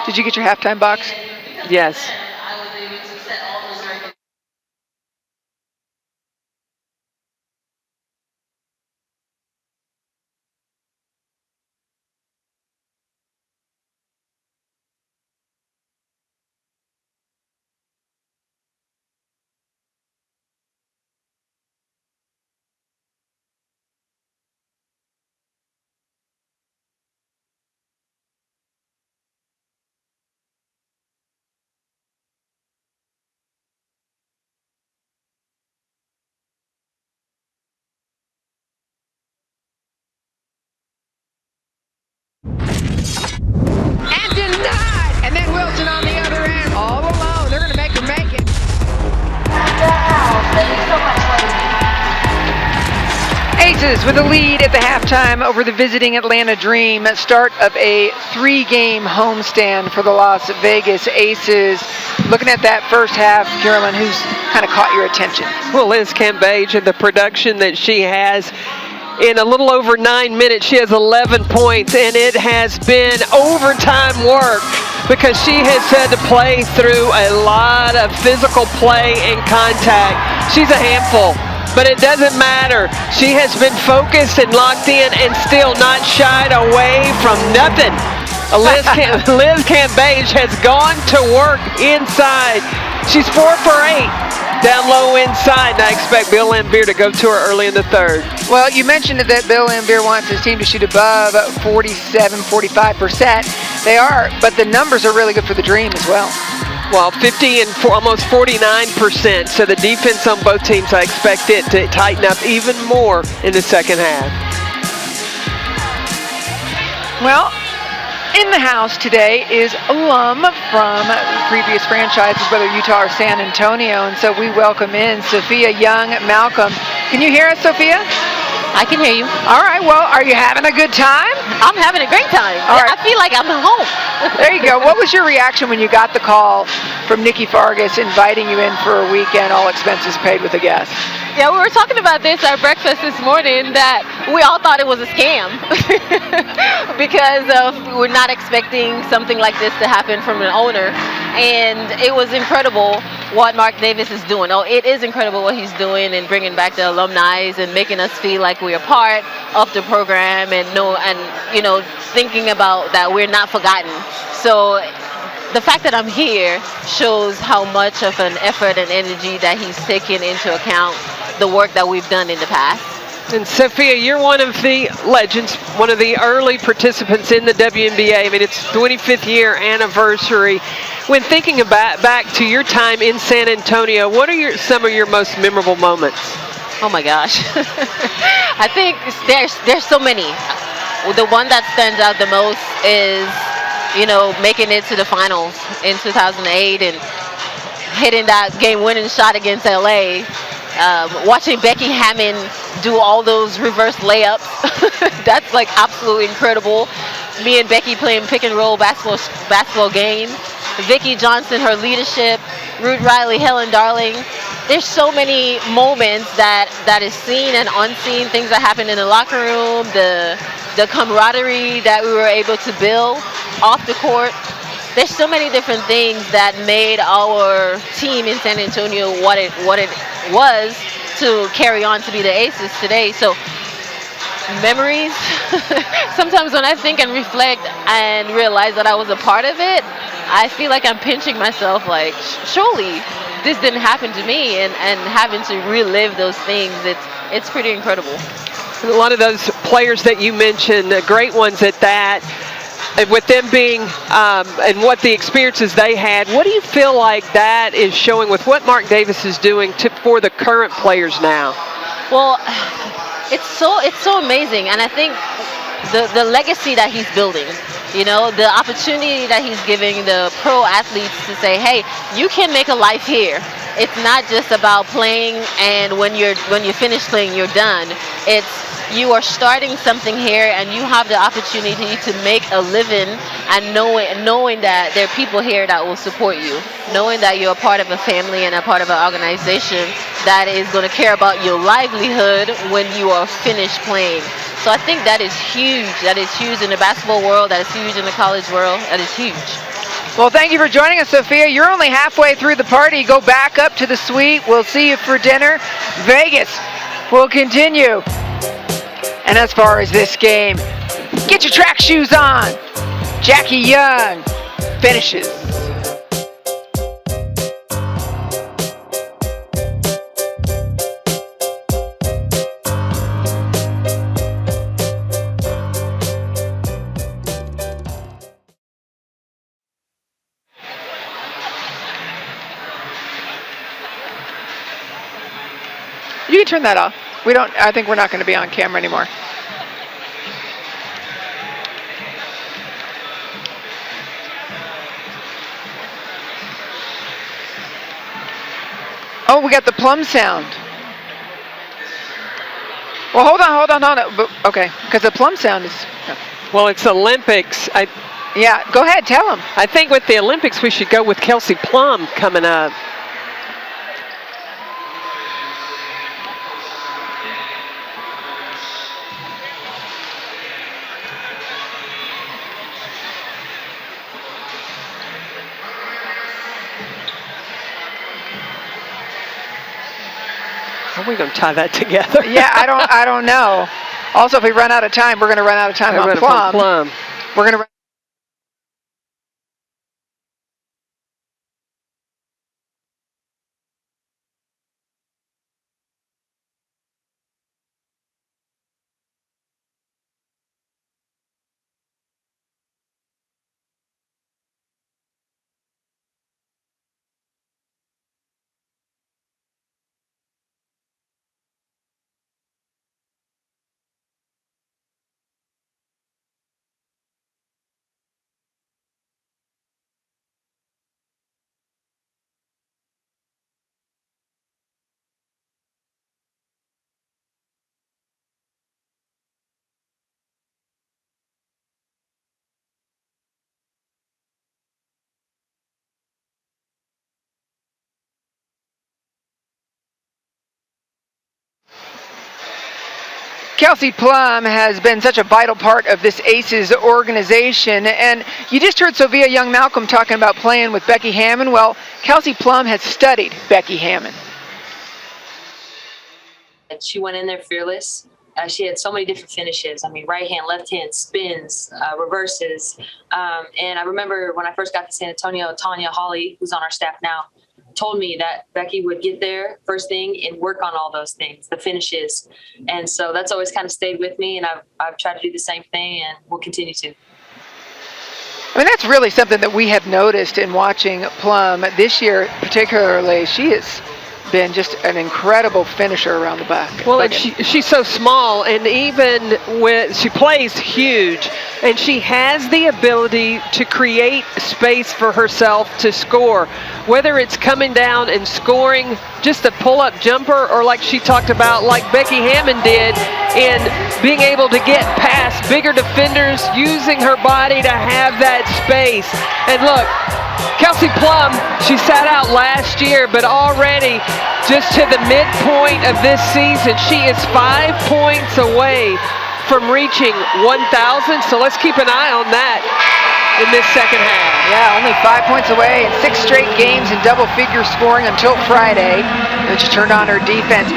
Did you get your halftime box? Yes. And denied! And then Wilson on the other end, all alone. They're going to make her make it. Aces with a lead at the halftime over the visiting Atlanta Dream. Start of a 3-game homestand for the Las Vegas Aces. Looking at that first half, Carolyn, who's kind of caught your attention? Well, Liz Cambage and the production that she has. In a little over 9 minutes, she has 11 points, and it has been overtime work because she has had to play through a lot of physical play and contact. She's a handful, but it doesn't matter. She has been focused and locked in and still not shied away from nothing. Liz Cambage has gone to work inside. She's 4 for 8. Down low inside, and I expect Bill Laimbeer to go to her early in the third. Well, you mentioned that Bill Laimbeer wants his team to shoot above 47-45%. They are, but the numbers are really good for the Dream as well. Well, 50 and almost 49%. So the defense on both teams, I expect it to tighten up even more in the second half. Well, in the house today is alum from previous franchises, whether Utah or San Antonio, and so we welcome in Sophia Young-Malcolm. Can you hear us, Sophia? I can hear you. All right, well, are you having a good time? I'm having a great time. All right. I feel like I'm home. There you go. What was your reaction when you got the call from Nikki Fargas inviting you in for a weekend, all expenses paid with a guest? Yeah, we were talking about this at breakfast this morning that we all thought it was a scam because we're not expecting something like this to happen from an owner. And it was incredible what Mark Davis is doing. Oh, it is incredible what he's doing and bringing back the alumni and making us feel like we're a part of the program and thinking about that we're not forgotten. So the fact that I'm here shows how much of an effort and energy that he's taken into account the work that we've done in the past. And Sophia, you're one of the legends, one of the early participants in the WNBA. I mean, it's 25th year anniversary. When thinking about back to your time in San Antonio, what are some of your most memorable moments? Oh my gosh. I think there's so many. The one that stands out the most is, making it to the finals in 2008 and hitting that game-winning shot against LA. Watching Becky Hammon do all those reverse layups, that's like absolutely incredible. Me and Becky playing pick and roll basketball game. Vicki Johnson, her leadership. Ruth Riley, Helen Darling. There's so many moments that is seen and unseen. Things that happen in the locker room, the camaraderie that we were able to build off the court. There's so many different things that made our team in San Antonio what it was to carry on to be the Aces today. So memories, sometimes when I think and reflect and realize that I was a part of it, I feel like I'm pinching myself like, surely this didn't happen to me, and having to relive those things, it's pretty incredible. A lot of those players that you mentioned, great ones at that, and with them being and what the experiences they had, what do you feel like that is showing with what Mark Davis is doing for the current players now? Well, it's so amazing, and I think the legacy that he's building, the opportunity that he's giving the pro athletes to say, hey, you can make a life here. It's not just about playing, and when you're finished playing, you're done. You are starting something here, and you have the opportunity to make a living, and knowing that there are people here that will support you, knowing that you're a part of a family and a part of an organization that is going to care about your livelihood when you are finished playing. So I think that is huge. That is huge in the basketball world. That is huge in the college world. That is huge. Well, thank you for joining us, Sophia. You're only halfway through the party. Go back up to the suite. We'll see you for dinner. Vegas will continue. And as far as this game, get your track shoes on. Jackie Young finishes. You can turn that off. I think we're not going to be on camera anymore. Oh, we got the plum sound. Well, hold on. Okay, because the plum sound is... Well, it's Olympics. Yeah, go ahead, tell them. I think with the Olympics, we should go with Kelsey Plum coming up. How are we going to tie that together? Yeah, I don't know. Also, if we run out of time, we're going to run out of time on Plum. We're going to run Kelsey Plum has been such a vital part of this Aces organization, and you just heard Sophia Young-Malcolm talking about playing with Becky Hammon. Well, Kelsey Plum has studied Becky Hammon. She went in there fearless. She had so many different finishes. I mean, right hand, left hand, spins, reverses. And I remember when I first got to San Antonio, Tanya Hawley, who's on our staff now, told me that Becky would get there first thing and work on all those things, the finishes. And so that's always kind of stayed with me, and I've tried to do the same thing, and will continue to. I mean, that's really something that we have noticed in watching Plum this year, particularly. She has been just an incredible finisher around the back. Well, and she's so small, and even when she plays huge, and she has the ability to create space for herself to score, whether it's coming down and scoring just a pull-up jumper, or like she talked about, like Becky Hammon did, in being able to get past bigger defenders, using her body to have that space. And look, Kelsey Plum, she sat out last year, but already just to the midpoint of this season, she is 5 points away from reaching 1,000. So let's keep an eye on that in this second half. Yeah, only 5 points away, and 6 straight games in double-figure scoring until Friday. And then she turned on her defense.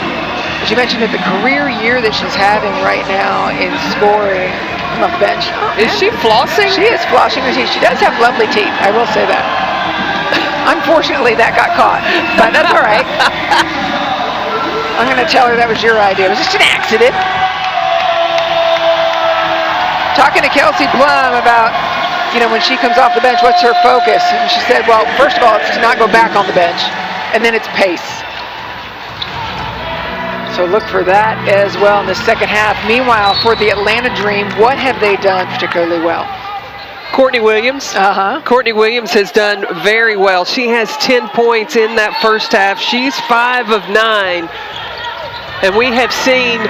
As you mentioned, that the career year that she's having right now in scoring on the bench. Is she flossing? She is flossing her teeth. She does have lovely teeth, I will say that. Unfortunately, that got caught, but that's all right. I'm going to tell her that was your idea. It was just an accident. Talking to Kelsey Plum about, you know, when she comes off the bench, what's her focus? And she said, well, first of all, it's to not go back on the bench, and then it's pace. So look for that as well in the second half. Meanwhile, for the Atlanta Dream, what have they done particularly well? Courtney Williams. Courtney Williams has done very well. She has 10 points in that first half. She's 5 of 9. And we have seen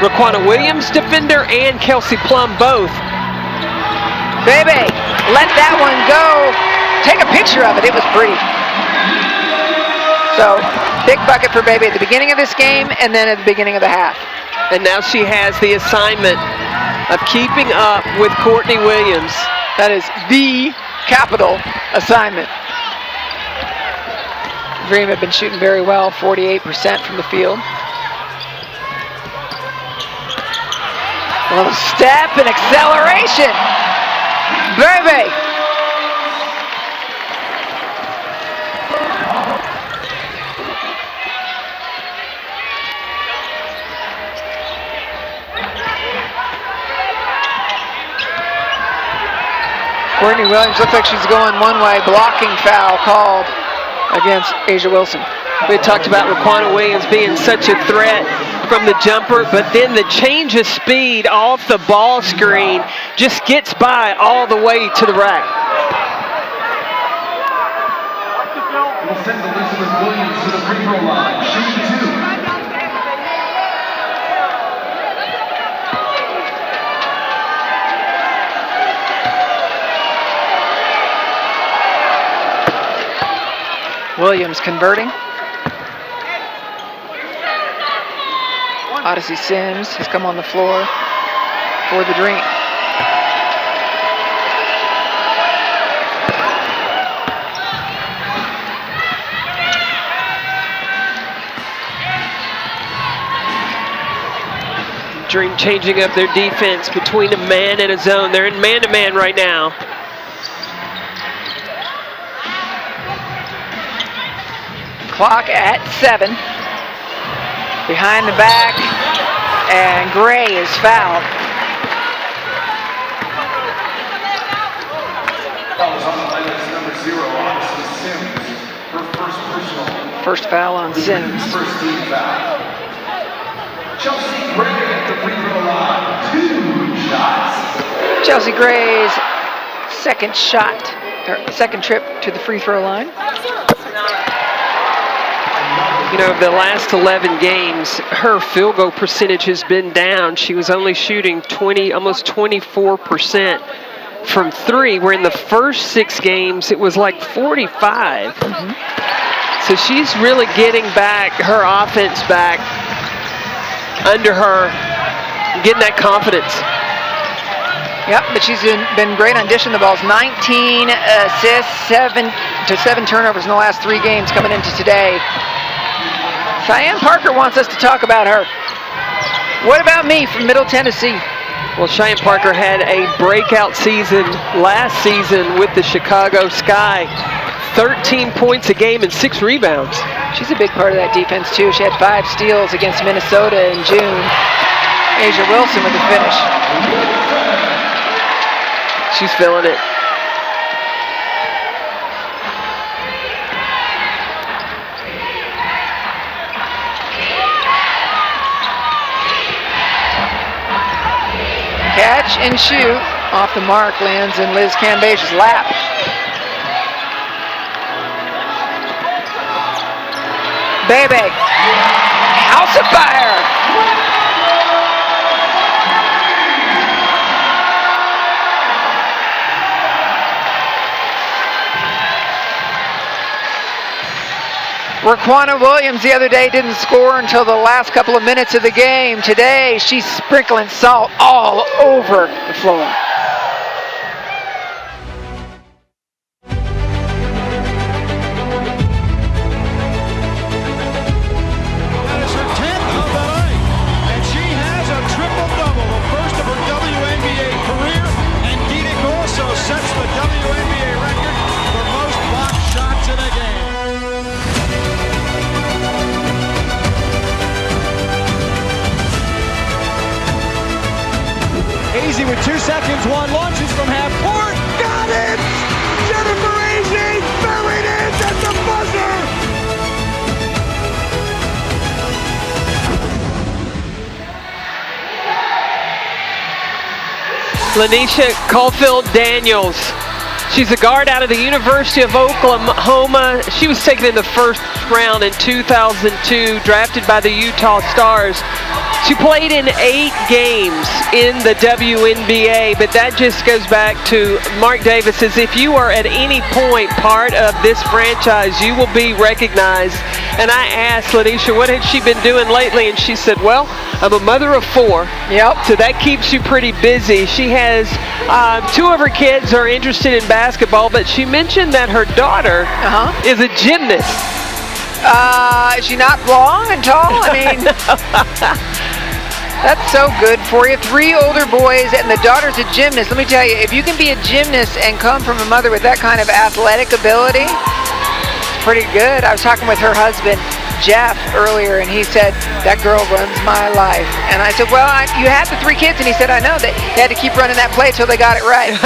Raquana Williams, defender, and Kelsey Plum both. Baby, let that one go. Take a picture of it. It was pretty. So, big bucket for Baby at the beginning of this game and then at the beginning of the half. And now she has the assignment of keeping up with Courtney Williams. That is the capital assignment. Dream have been shooting very well, 48% from the field. A little step and acceleration. Baby. Courtney Williams looks like she's going one way. Blocking foul called against A'ja Wilson. We talked about Raquana Williams being such a threat from the jumper, but then the change of speed off the ball screen just gets by all the way to the rack. We'll send Elizabeth Williams to the free throw line. Shooting 2. Williams converting. Odyssey Sims has come on the floor for the Dream. Dream changing up their defense between a man and a zone. They're in man-to-man right now. Clock at 7. Behind the back, and Gray is fouled. Number 0, Odyssey Sims. Her first personal. First foul on Sims. First team foul. Chelsea Gray at the free throw line. 2 shots. Chelsea Gray's second shot, or second trip to the free throw line. You know, the last 11 games, her field goal percentage has been down. She was only shooting almost 24% from 3, where in the first 6 games, it was like 45. So she's really getting back her offense back under her, getting that confidence. Yep, but she's been great on dishing the balls. 19 assists, 7 turnovers in the last 3 games coming into today. Cheyenne Parker wants us to talk about her. What about me from Middle Tennessee? Well, Cheyenne Parker had a breakout season last season with the Chicago Sky. 13 points a game and 6 rebounds. She's a big part of that defense, too. She had 5 steals against Minnesota in June. Asia Wilson with the finish. She's feeling it. Catch and shoot. Off the mark, lands in Liz Cambage's lap. Bebe. House of Fire. Raquana Williams the other day didn't score until the last couple of minutes of the game. Today, she's sprinkling salt all over the floor. That is her 10th of the night, and she has a triple-double, the first of her WNBA career, and Dina also sets the WNBA record for most block shots in a game. Easy with 2 seconds, one launches from half court, got it! Jennifer Easy buried it at the buzzer! Lanisha Caulfield-Daniels. She's a guard out of the University of Oklahoma. She was taken in the first round in 2002, drafted by the Utah Stars. She played in 8 games in the WNBA, but that just goes back to Mark Davis says if you are at any point part of this franchise, you will be recognized. And I asked Lanisha, what had she been doing lately? And she said, well, I'm a mother of 4. Yep. So that keeps you pretty busy. She has 2 of her kids are interested in basketball, but she mentioned that her daughter is a gymnast. Is she not long and tall? I mean, that's so good for you. 3 older boys and the daughter's a gymnast. Let me tell you, if you can be a gymnast and come from a mother with that kind of athletic ability, it's pretty good. I was talking with her husband, Jeff, earlier, and he said, that girl runs my life. And I said, well, you had the 3 kids, and he said, I know, that they had to keep running that play until they got it right.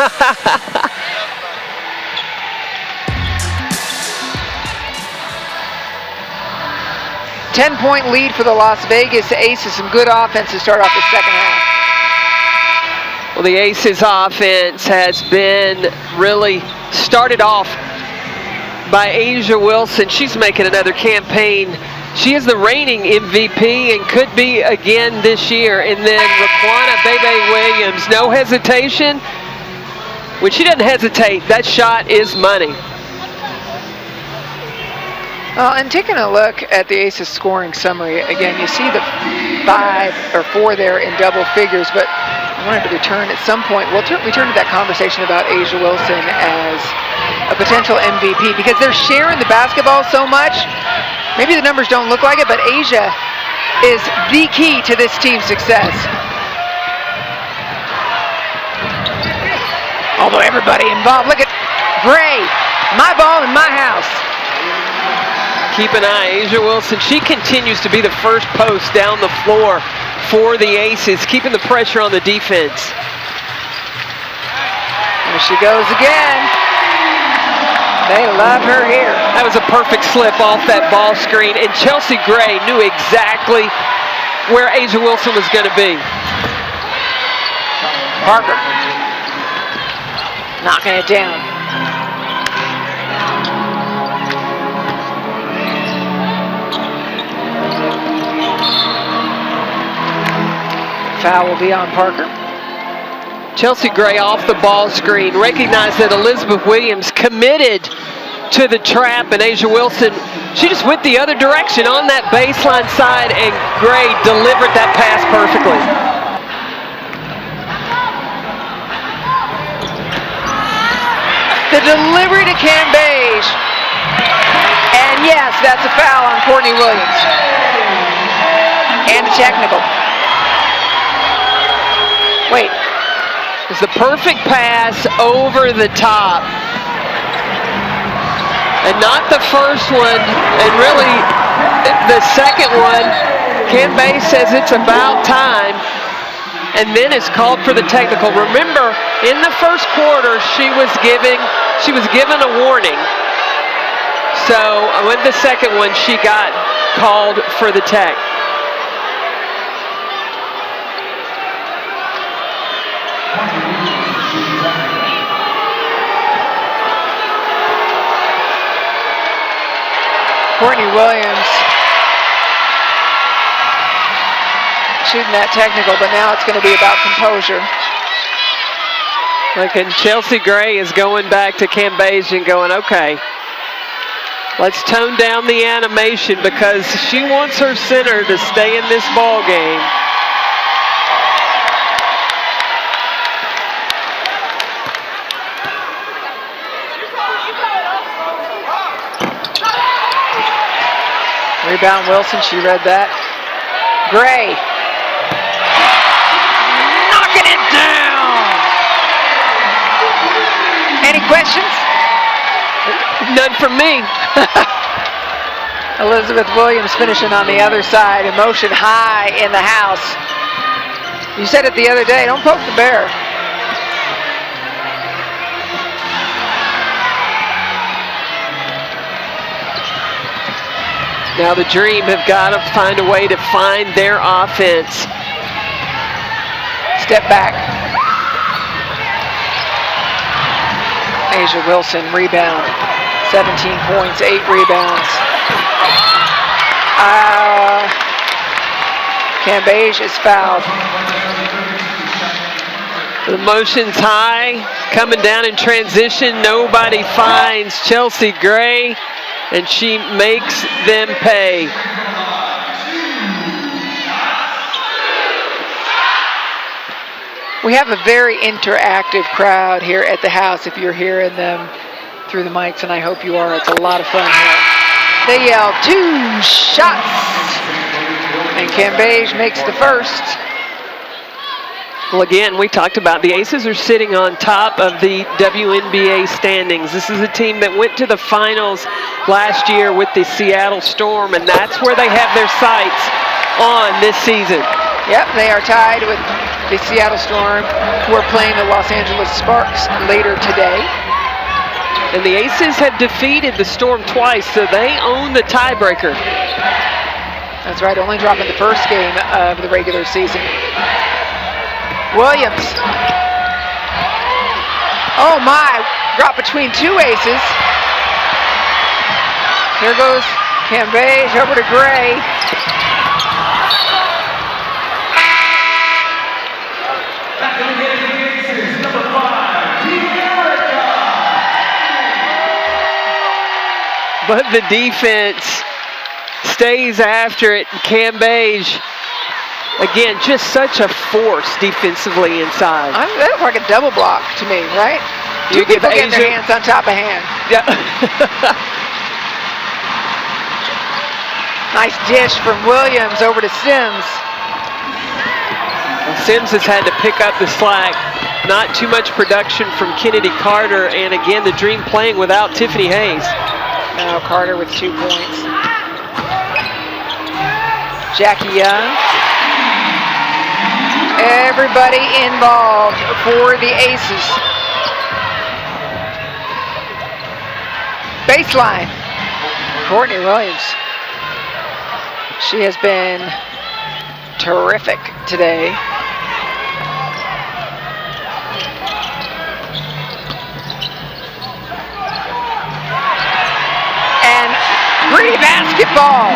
10-point lead for the Las Vegas Aces. Some good offense to start off the second half. Well, the Aces offense has been really started off by Asia Wilson. She's making another campaign. She is the reigning MVP and could be again this year. And then Raquana Bebe Williams, no hesitation. When she doesn't hesitate, that shot is money. And taking a look at the Aces scoring summary, again, you see the 5 or 4 there in double figures, but I wanted to return at some point. We'll return to that conversation about Asia Wilson as a potential MVP because they're sharing the basketball so much. Maybe the numbers don't look like it, but Asia is the key to this team's success. Although everybody involved, look at Gray, my ball in my house. Keep an eye, Asia Wilson, she continues to be the first post down the floor for the Aces, keeping the pressure on the defense. There she goes again. They love her here. That was a perfect slip off that ball screen, and Chelsea Gray knew exactly where Asia Wilson was going to be. Parker knocking it down. Foul will be on Parker. Chelsea Gray off the ball screen. Recognized that Elizabeth Williams committed to the trap, and Asia Wilson, she just went the other direction on that baseline side, and Gray delivered that pass perfectly. The delivery to Cambage. And yes, that's a foul on Courtney Williams. And a technical. Wait. It's the perfect pass over the top. And not the first one, and really the second one. Cambage says it's about time, and then it's called for the technical. Remember, in the first quarter, she was given a warning. So with the second one, she got called for the tech. Courtney Williams shooting that technical, but now it's going to be about composure. Like, and Chelsea Gray is going back to Cambage and going, okay, let's tone down the animation because she wants her center to stay in this ball game. Rebound Wilson, she read that. Gray. Knocking it down. Any questions? None from me. Elizabeth Williams finishing on the other side. Emotion high in the house. You said it the other day, don't poke the bear. Now the Dream have got to find a way to find their offense. Step back. Asia Wilson, rebound. 17 points, 8 rebounds. Cambage is fouled. The motion's high, coming down in transition. Nobody finds Chelsea Gray, and she makes them pay. We have a very interactive crowd here at the house if you're hearing them through the mics, and I hope you are. It's a lot of fun here. They yell 2 shots, and Cambage makes the first. Well, again, we talked about the Aces are sitting on top of the WNBA standings. This is a team that went to the finals last year with the Seattle Storm, and that's where they have their sights on this season. Yep, they are tied with the Seattle Storm, who are playing the Los Angeles Sparks later today. And the Aces have defeated the Storm twice, so they own the tiebreaker. That's right, only dropping the first game of the regular season. Williams. Oh my, drop between 2 aces. Here goes Cambage over to Gray. But the defense stays after it. Cambage, again, just such a force defensively inside. That looks like a double block to me, right? You Two people getting their hands on top of hand. Yeah. Nice dish from Williams over to Sims. Well, Sims has had to pick up the slack. Not too much production from Kennedy Carter, and again, the Dream playing without Tiffany Hayes. Now Carter with 2 points. Jackie Young. Everybody involved for the Aces. Baseline. Courtney Williams. She has been terrific today. And pretty basketball.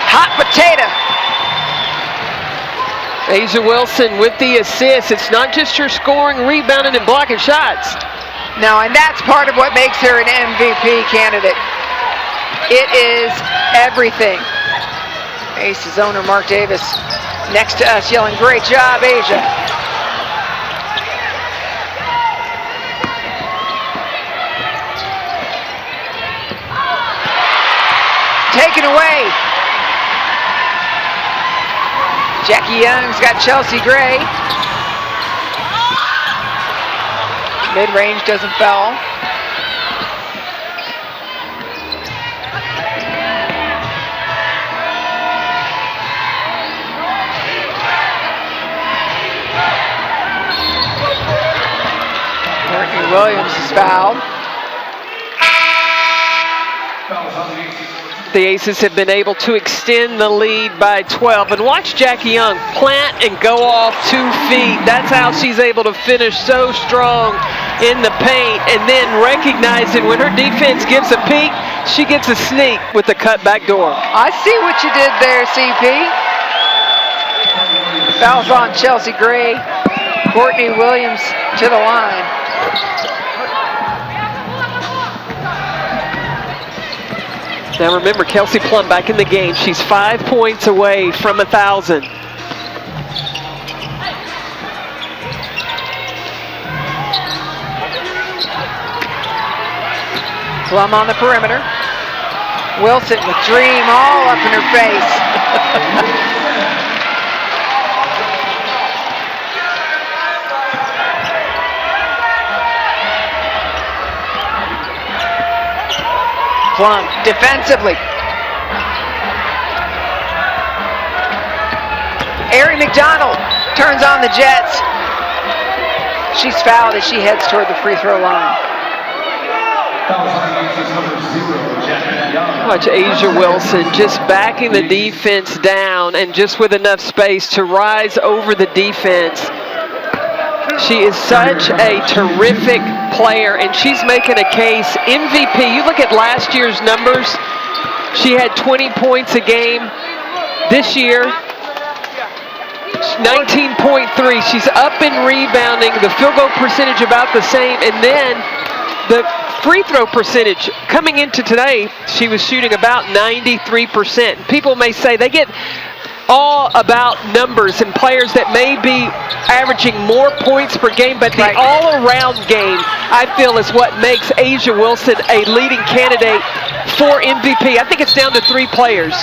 Hot potato. Asia Wilson with the assist. It's not just her scoring, rebounding, and blocking shots. No, and that's part of what makes her an MVP candidate. It is everything. Aces owner Mark Davis next to us yelling, "Great job, Asia." taken away. Jackie Young's got Chelsea Gray. Mid-range doesn't foul. Courtney Williams is fouled. The Aces have been able to extend the lead by 12. And watch Jackie Young plant and go off 2 feet. That's how she's able to finish so strong in the paint. And then recognizing when her defense gives a peek, she gets a sneak with the cut back door. I see what you did there, CP. Foul's on Chelsea Gray. Courtney Williams to the line. Now remember, Kelsey Plum back in the game. She's 5 points away from 1,000. Plum on the perimeter. Wilson with Dream all up in her face. Plum defensively. Ari McDonald turns on the Jets. She's fouled as she heads toward the free throw line. Watch Asia Wilson just backing the defense down and just with enough space to rise over the defense. She is such a terrific player, and she's making a case. MVP, you look at last year's numbers, she had 20 points a game. This year, 19.3. She's up in rebounding, the field goal percentage about the same, and then the free throw percentage coming into today, she was shooting about 93%. People may say they get all about numbers and players that may be averaging more points per game, but the all-around game, I feel, is what makes Asia Wilson a leading candidate for MVP. I think it's down to 3 players.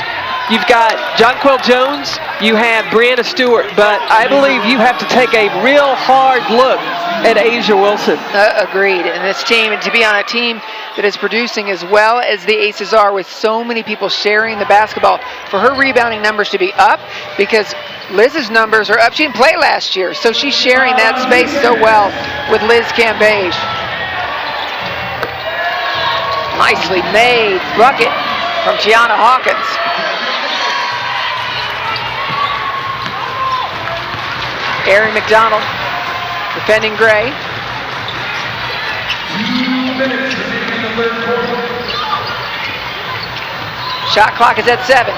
You've got Jonquel Jones, you have Brianna Stewart, but I believe you have to take a real hard look at Asia Wilson. Agreed. And this team, and to be on a team that is producing as well as the Aces are, with so many people sharing the basketball, for her rebounding numbers to be up, because Liz's numbers are up. She didn't play last year, so she's sharing that space so well with Liz Cambage. Nicely made bucket from Gianna Hawkins. Ari McDonald defending Gray. 2 minutes remaining in the third quarter. Shot clock is at 7.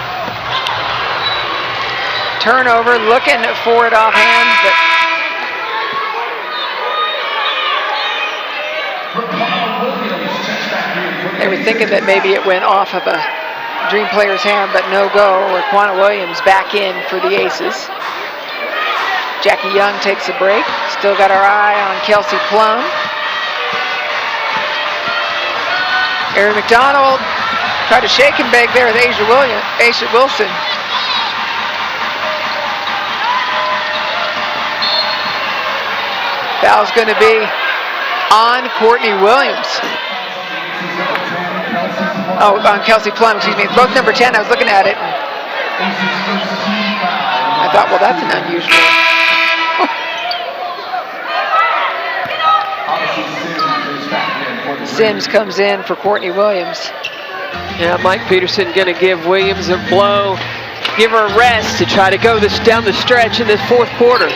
Turnover, looking for it offhand, but they were thinking that maybe it went off of a Dream player's hand, but no go. Raquana Williams back in for the Aces. Jackie Young takes a break. Still got our eye on Kelsey Plum. Ari McDonald tried to shake and beg there with Asia Wilson. Foul's going to be on Courtney Williams. Oh, on Kelsey Plum, excuse me. It's both number 10. I was looking at it. I thought, well, that's an unusual. Sims comes in for Courtney Williams. Yeah, Mike Peterson going to give Williams a blow, give her a rest to try to go down the stretch in this fourth quarter.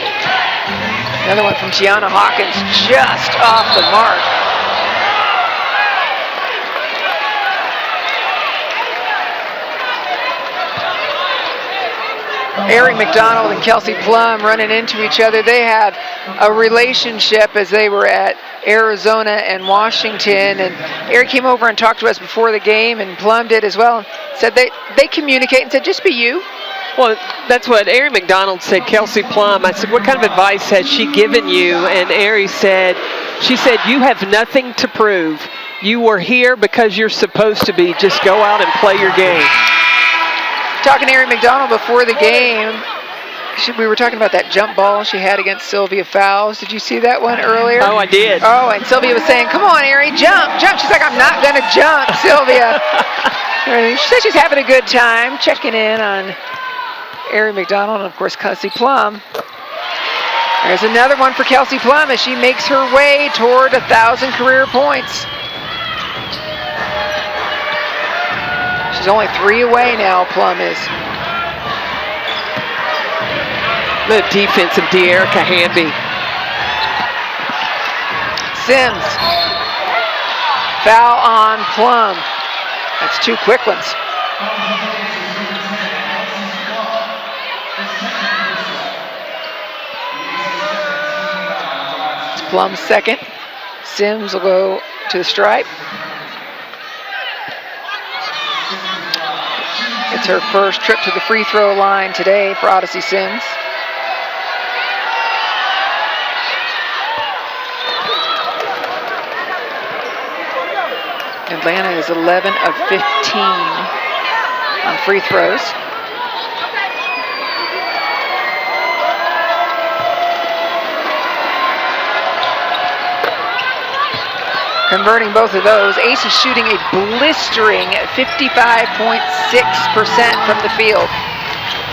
Another one from Gianna Hawkins, just off the mark. Ari McDonald and Kelsey Plum running into each other. They have a relationship as they were at Arizona and Washington. And Ari came over and talked to us before the game, and Plum did as well. Said they communicate and said, just be you. Well, that's what Ari McDonald said. Kelsey Plum, I said, what kind of advice has she given you? And Ari said, she said, you have nothing to prove. You were here because you're supposed to be. Just go out and play your game. Talking to Erie McDonald before the game, we were talking about that jump ball she had against Sylvia Fowles. Did you see that one earlier? Oh, I did. Oh, and Sylvia was saying, come on, Erie, jump, jump. She's like, I'm not going to jump, Sylvia. She said she's having a good time, checking in on Erie McDonald and, of course, Kelsey Plum. There's another one for Kelsey Plum as she makes her way toward 1,000 career points. She's only 3 away now, Plum is. The defense of De'Erica Hamby. Sims. Foul on Plum. That's 2 quick ones. It's Plum's second. Sims will go to the stripe. It's her first trip to the free throw line today for Odyssey Sims. Atlanta is 11 of 15 on free throws. Converting both of those. Ace is shooting a blistering 55.6% from the field.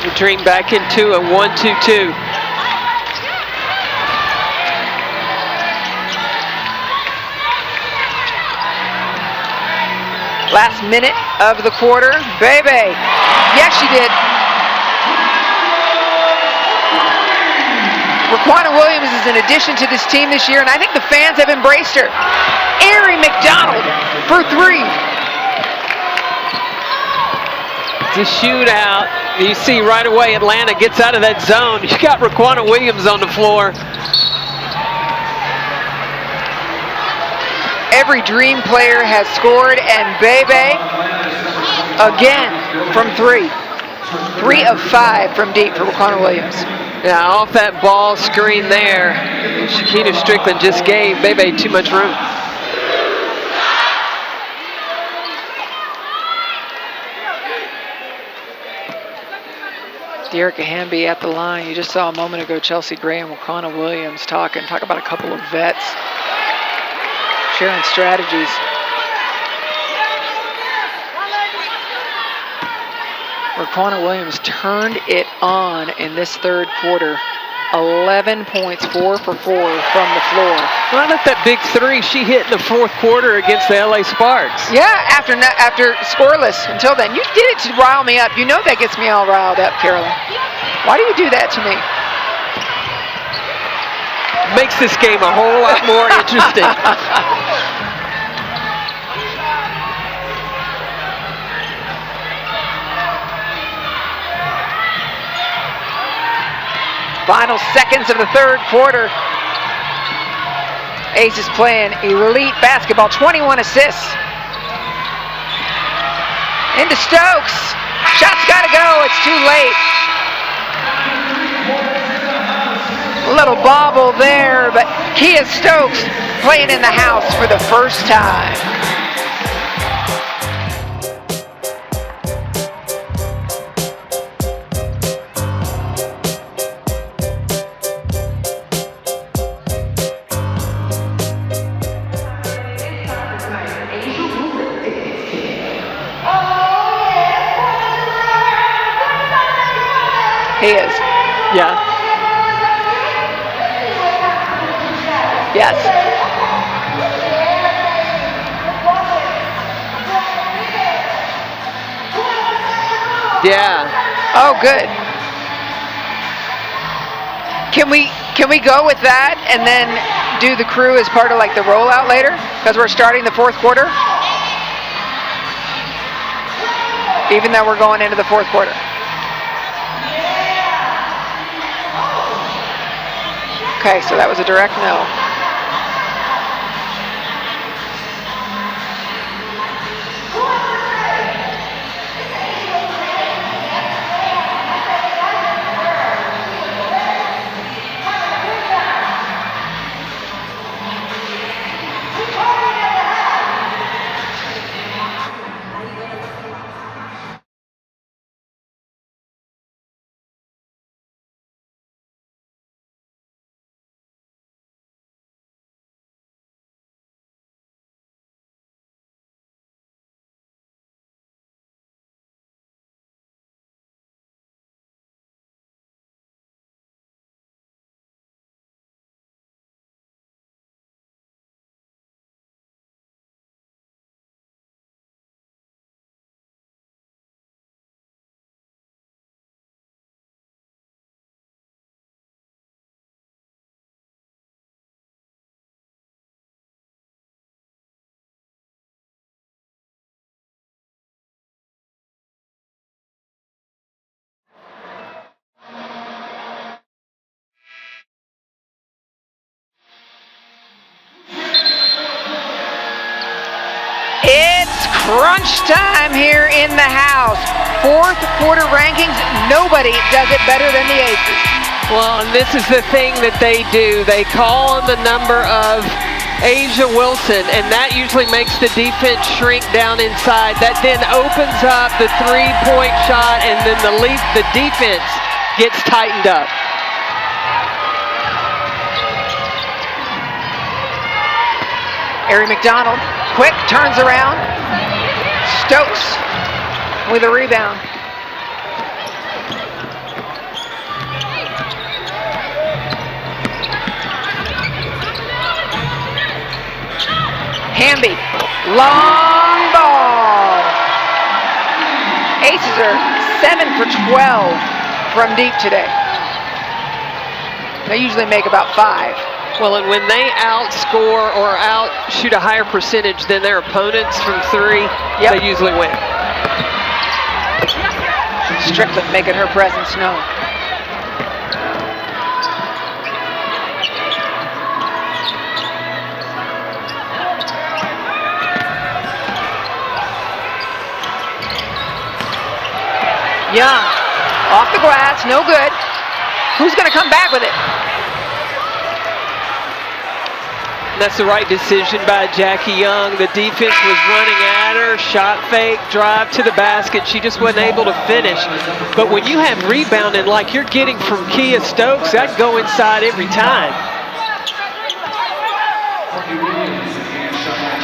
The Dream back into a 1-2-2. Last minute of the quarter. Bebe. Yes, she did. Raquana Williams is an addition to this team this year, and I think the fans have embraced her. Erie McDonald for 3. It's a shootout. You see right away Atlanta gets out of that zone. You got Raquana Williams on the floor. Every Dream player has scored, and Bebe again from 3. 3 of 5 from deep for Raquana Williams. Yeah, off that ball screen there, Shakina Strickland just gave Bebe too much room. De'Erica Hamby at the line. You just saw a moment ago Chelsea Gray and Raquana Williams talk about a couple of vets sharing strategies. Raquana Williams turned it on in this third quarter. 11 points, 4 for 4 from the floor. Well, I like that big 3 she hit in the fourth quarter against the LA Sparks. Yeah, after scoreless. Until then, you did it to rile me up. You know that gets me all riled up, Carolyn. Why do you do that to me? Makes this game a whole lot more interesting. Final seconds of the third quarter. Ace is playing elite basketball, 21 assists. Into Stokes. Shot's got to go. It's too late. A little bobble there, but Kia Stokes playing in the house for the first time. He is. Yeah. Yes. Yeah. Oh, good. Can we go with that and then do the crew as part of like the rollout later? Because we're starting the fourth quarter. Even though we're going into the fourth quarter. Okay, so that was a direct no. Crunch time here in the house. Fourth quarter rankings, nobody does it better than the Aces. Well, and this is the thing that they do. They call on the number of A'ja Wilson, and that usually makes the defense shrink down inside. That then opens up the three-point shot, and then the defense gets tightened up. Aari McDonald, quick, turns around. Stokes with a rebound. Hamby, long ball. Aces are 7 for 12 from deep today. They usually make about 5. Well, and when they outscore or outshoot a higher percentage than their opponents from three, they usually win. Strickland making her presence known. Young, off the glass, no good. Who's going to come back with it? That's the right decision by Jackie Young. The defense was running at her, shot fake, drive to the basket. She just wasn't able to finish. But when you have rebounding like you're getting from Kia Stokes, that'd go inside every time.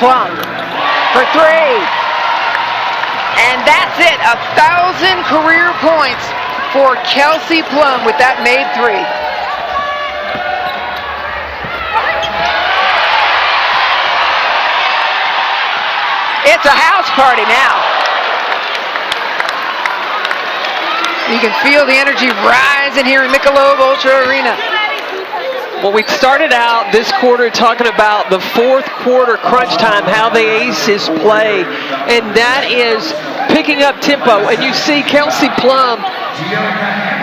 Plum for 3. And that's it, 1,000 career points for Kelsey Plum with that made 3. It's a house party now. You can feel the energy rising here in Michelob Ultra Arena. Well, we started out this quarter talking about the fourth quarter crunch time, how the Aces play, and that is picking up tempo. And you see Kelsey Plum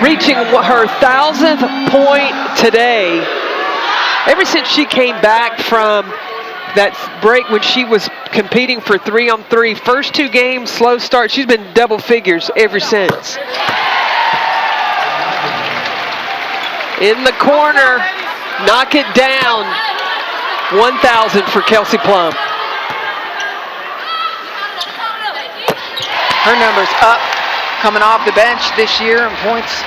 reaching her 1,000th point today. Ever since she came back from that break when she was competing for 3-on-3, first 2 games, slow start, she's been double figures ever since. In the corner, knock it down, 1,000 for Kelsey Plum. Her numbers up, coming off the bench this year in points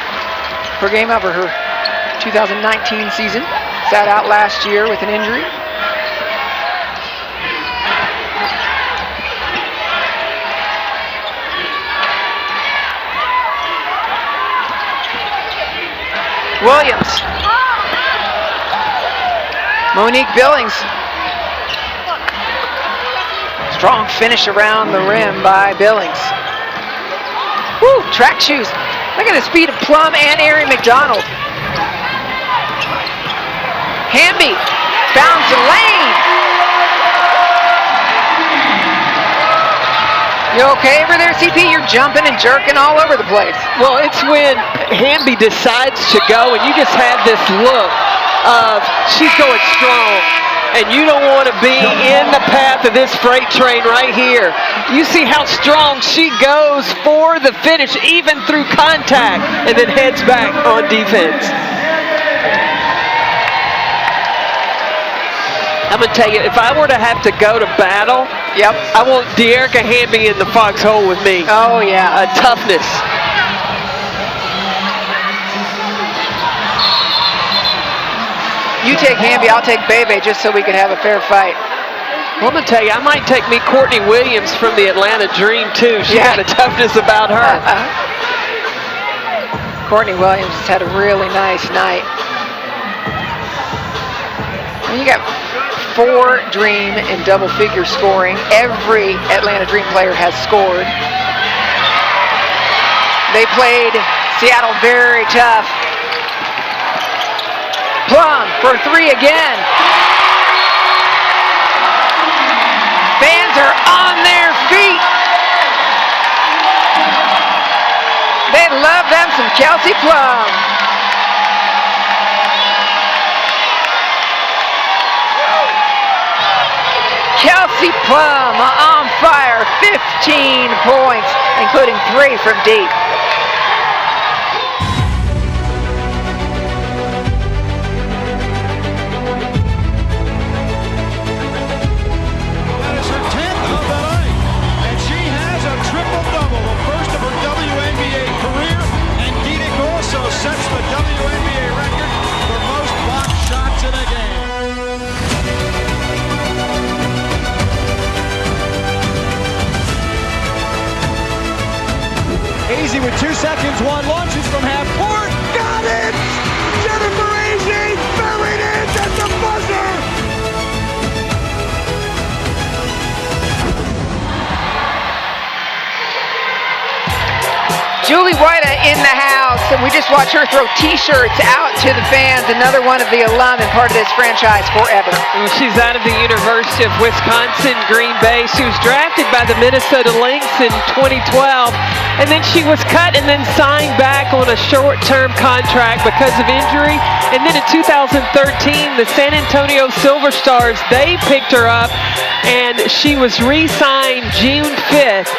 per game over her 2019 season. Sat out last year with an injury. Williams. Monique Billings. Strong finish around the rim by Billings. Woo, track shoes. Look at the speed of Plum and Aari McDonald. Hamby, bounds the lane. You okay over there, CP? You're jumping and jerking all over the place. Well, it's when Hamby decides to go, and you just have this look of she's going strong, and you don't want to be in the path of this freight train right here. You see how strong she goes for the finish, even through contact, and then heads back on defense. I'm going to tell you, if I were to have to go to battle, I want Dearica Hamby in the foxhole with me. Oh, yeah. Toughness. You take Hamby, I'll take Bebe, just so we can have a fair fight. Well, I'm going to tell you, I might take me Courtney Williams from the Atlanta Dream, too. She got a toughness about her. Courtney Williams has had a really nice night. And you got 4 Dream in double figure scoring. Every Atlanta Dream player has scored. They played Seattle very tough. Plum for 3 again. Fans are on their feet. They love them some Kelsey Plum. Kelsey Plum on fire, 15 points, including 3 from deep. That is her 10th of the night, and she has a triple-double, the first of her WNBA career, and Guidic also sets the WNBA record for most block shots in a game. Easy with 2 seconds, one launches from half court, got it! Jennifer Easy buried it at the buzzer! Julie White in the house, and we just watched her throw T-shirts out to the fans. Another one of the alum and part of this franchise forever. Well, she's out of the University of Wisconsin, Green Bay. She was drafted by the Minnesota Lynx in 2012, and then she was cut and then signed back on a short-term contract because of injury. And then in 2013, the San Antonio Silver Stars, they picked her up, and she was re-signed June 5th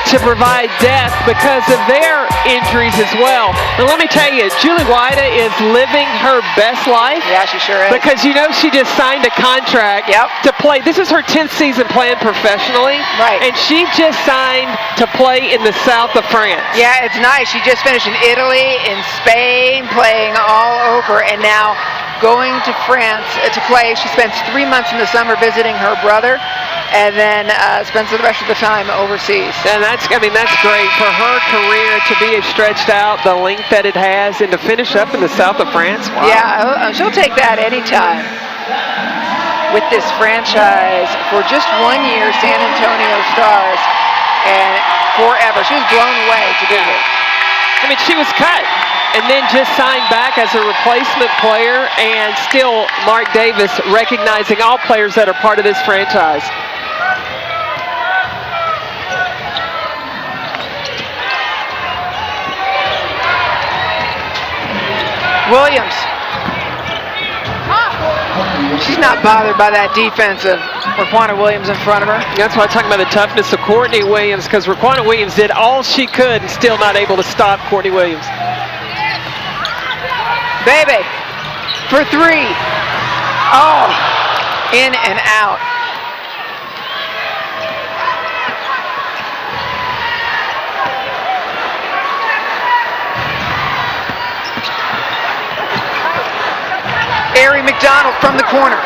to provide depth because of their injuries as well. And let me tell you, Julie White is living her best life. Yeah, she sure is. Because you know she just signed a contract to play. This is her 10th season playing professionally. Right. And she just signed to play in the south of France. Yeah, it's nice. She just finished in Italy, in Spain, playing all over, and now going to France to play. She spends 3 months in the summer visiting her brother, and then spends the rest of the time overseas. And that's great for her career to be stretched out the length that it has and to finish up in the south of France. Wow. Yeah, she'll take that anytime. With this franchise for just 1 year, San Antonio Stars, and forever. She was blown away to do it. I mean, she was cut and then just signed back as a replacement player, and still Mark Davis recognizing all players that are part of this franchise. Williams. She's not bothered by that defense of Raquana Williams in front of her. That's why I'm talking about the toughness of Courtney Williams, because Raquana Williams did all she could and still not able to stop Courtney Williams. Bebe for 3. Oh, in and out. Aari McDonald from the corner.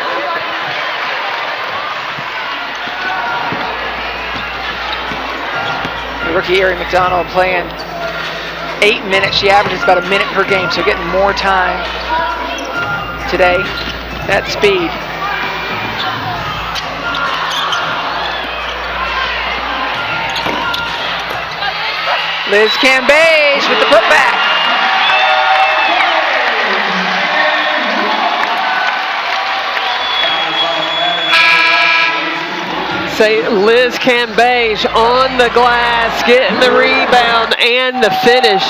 The rookie Aari McDonald playing 8 minutes. She averages about a minute per game, so getting more time today. That speed. Liz Cambage with the putback. Say Liz Cambage on the glass, getting the rebound and the finish.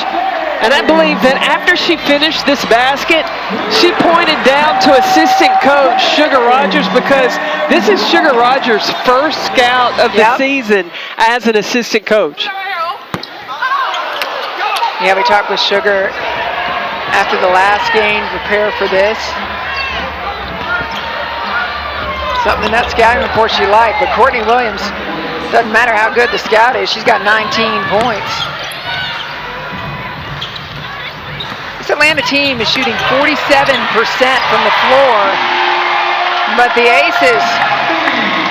And I believe that after she finished this basket, she pointed down to assistant coach Sugar Rogers, because this is Sugar Rogers' first scout of the season as an assistant coach. Yeah, we talked with Sugar after the last game, prepare for this. Something in that scouting report she liked, but Courtney Williams, doesn't matter how good the scout is, she's got 19 points. This Atlanta team is shooting 47% from the floor, but the Aces,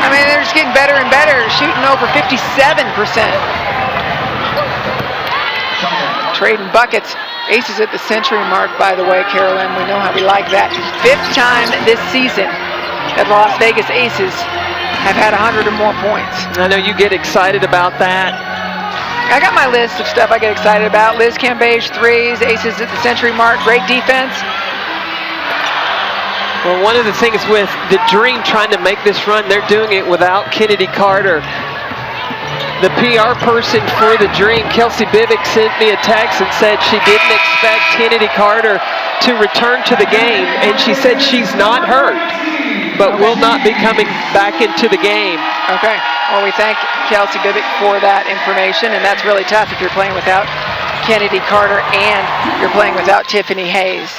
I mean, they're just getting better and better, shooting over 57%. Trading buckets. Aces at the century mark, by the way, Carolyn. We know how we like that. 5th time this season that Las Vegas Aces have had 100 or more points. I know you get excited about that. I got my list of stuff I get excited about. Liz Cambage threes, Aces at the century mark, great defense. Well, one of the things with the Dream trying to make this run, they're doing it without Kennedy Carter. The PR person for the Dream, Kelsey Bivick, sent me a text and said she didn't expect Kennedy Carter to return to the game, and she said she's not hurt. but will not be coming back into the game. Okay. Well, we thank Kelsey Bibick for that information, and that's really tough if you're playing without Kennedy Carter and you're playing without Tiffany Hayes.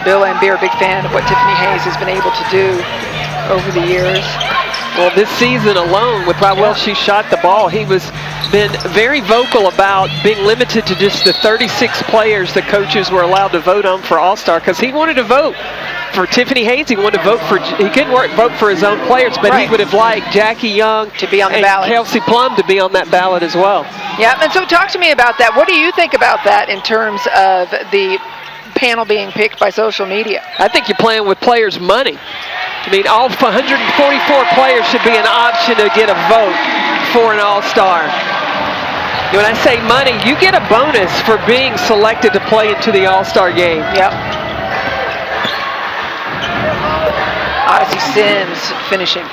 Bill Laimbeer, big fan of what Tiffany Hayes has been able to do over the years. Well, this season alone, with how well she shot the ball, he was been very vocal about being limited to just the 36 players the coaches were allowed to vote on for All-Star, because he wanted to vote for Tiffany Hayes. He wanted to vote for, he couldn't vote for his own players, but he would have liked Jackie Young to be on the and ballot. Kelsey Plum to be on that ballot as well. Yeah, and so talk to me about that. What do you think about that in terms of the panel being picked by social media? I think you're playing with players' money. I mean, all 144 players should be an option to get a vote for an All-Star. When I say money, you get a bonus for being selected to play into the All-Star game. Yep. Odyssey Sims finishing.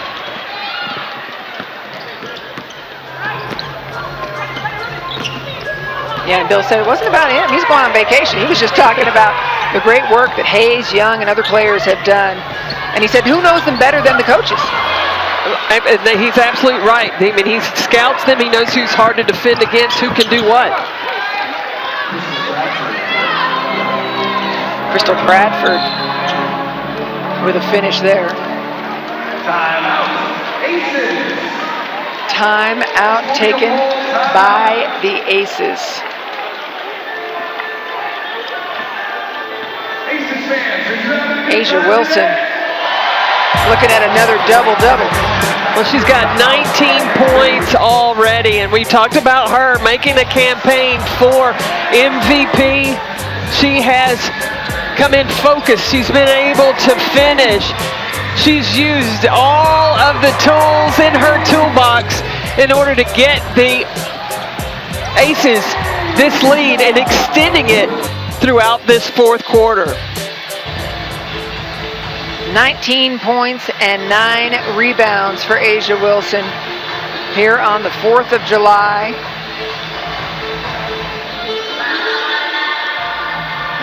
Yeah, and Bill said it wasn't about him. He's going on vacation. He was just talking about the great work that Hayes, Young, and other players have done. And he said, who knows them better than the coaches? He's absolutely right. I mean, he scouts them. He knows who's hard to defend against, who can do what. Crystal Bradford with a finish there. Time out taken by the Aces. Asia Wilson looking at another double-double. Well, she's got 19 points already, and we talked about her making a campaign for MVP. She has come in focused. She's been able to finish. She's used all of the tools in her toolbox in order to get the Aces this lead and extending it throughout this fourth quarter. 19 points and 9 rebounds for Asia Wilson here on the 4th of July.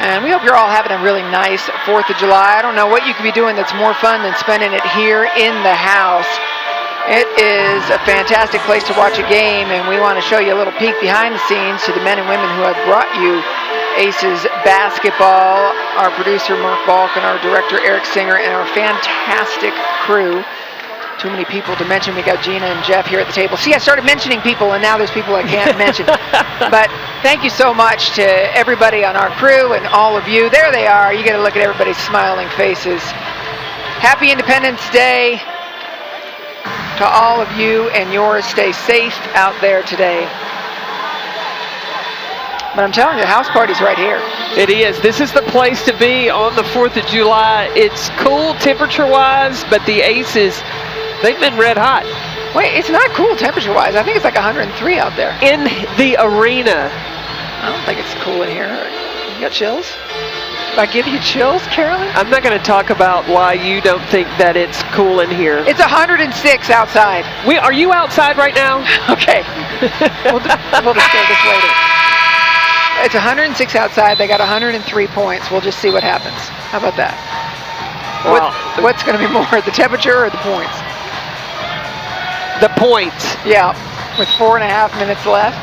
And we hope you're all having a really nice 4th of July. I don't know what you could be doing that's more fun than spending it here in the house. It is a fantastic place to watch a game, and we want to show you a little peek behind the scenes to the men and women who have brought you Aces basketball. Our producer, Mark Balk, and our director, Eric Singer, and our fantastic crew. Too many people to mention. We got Gina and Jeff here at the table. See, I started mentioning people, and now there's people I can't mention. But thank you so much to everybody on our crew and all of you. There they are. You get to look at everybody's smiling faces. Happy Independence Day to all of you and yours. Stay safe out there today. But I'm telling you, the house party's right here. It is. This is the place to be on the 4th of July. It's cool temperature-wise, but the Aces, they've been red hot. Wait, it's not cool temperature-wise. I think it's like 103 out there. In the arena. I don't think it's cool in here. You got chills? Did I give you chills, Carolyn? I'm not going to talk about why you don't think that it's cool in here. It's 106 outside. Are you outside right now? Okay. We'll discuss this later. It's 106 outside. They got 103 points. We'll just see what happens. How about that? Wow. What's going to be more, the temperature or the points? The points. Yeah, with 4.5 minutes left.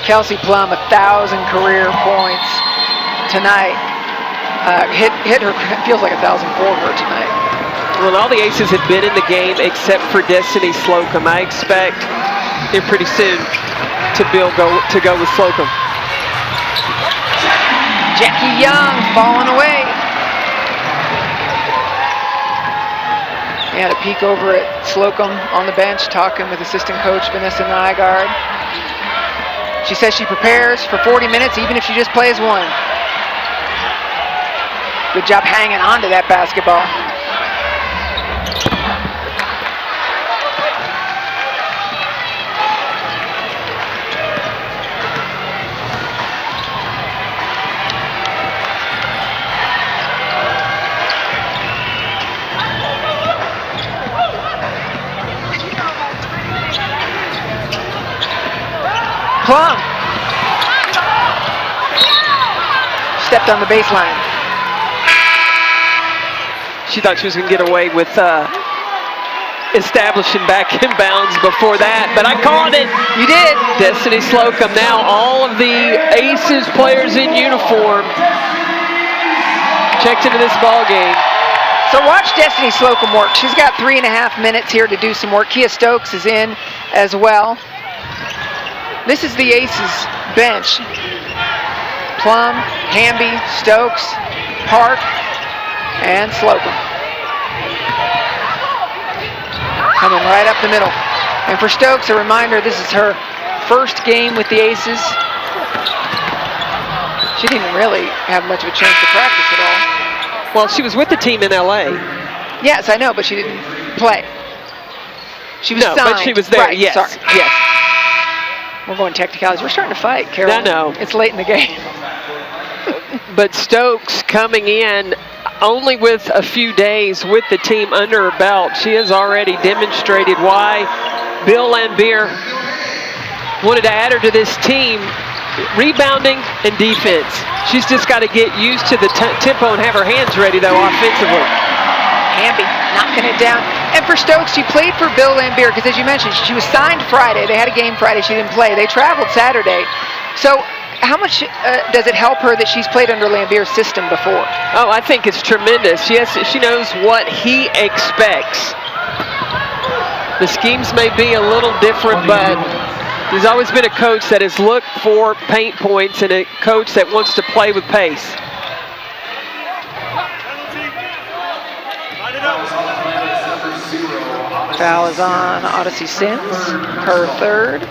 Kelsey Plum, 1,000 career points tonight. Hit her, feels like 1,000 for her tonight. Well, all the Aces have been in the game except for Destiny Slocum. I expect here pretty soon to go with Slocum. Jackie Young falling away. We had a peek over at Slocum on the bench talking with assistant coach Vanessa Nygaard. She says she prepares for 40 minutes even if she just plays one. Good job hanging on to that basketball. Plum stepped on the baseline. She thought she was going to get away with establishing back in bounds before that, but I called it. You did. Destiny Slocum. Now all of the Aces players in uniform checked into this ball game. So watch Destiny Slocum work. She's got 3.5 minutes here to do some work. Kia Stokes is in as well. This is the Aces bench. Plum, Hamby, Stokes, Park, and Slocum. Coming right up the middle. And for Stokes, a reminder, this is her first game with the Aces. She didn't really have much of a chance to practice at all. Well, she was with the team in LA. Yes, I know, but she didn't play. She was signed. But she was there, right, yes. Sorry. Yes. We're going technicalities. We're starting to fight, Carol. I know. It's late in the game. But Stokes coming in only with a few days with the team under her belt. She has already demonstrated why Bill Laimbeer wanted to add her to this team. Rebounding and defense. She's just got to get used to the tempo and have her hands ready, though, offensively. Hamby knocking it down. And for Stokes, she played for Bill Laimbeer because, as you mentioned, she was signed Friday. They had a game Friday. She didn't play. They traveled Saturday. So how much does it help her that she's played under Laimbeer's system before? Oh, I think it's tremendous. Yes, she knows what he expects. The schemes may be a little different, but he's always been a coach that has looked for paint points and a coach that wants to play with pace. Foul is on Odyssey Sims, her third.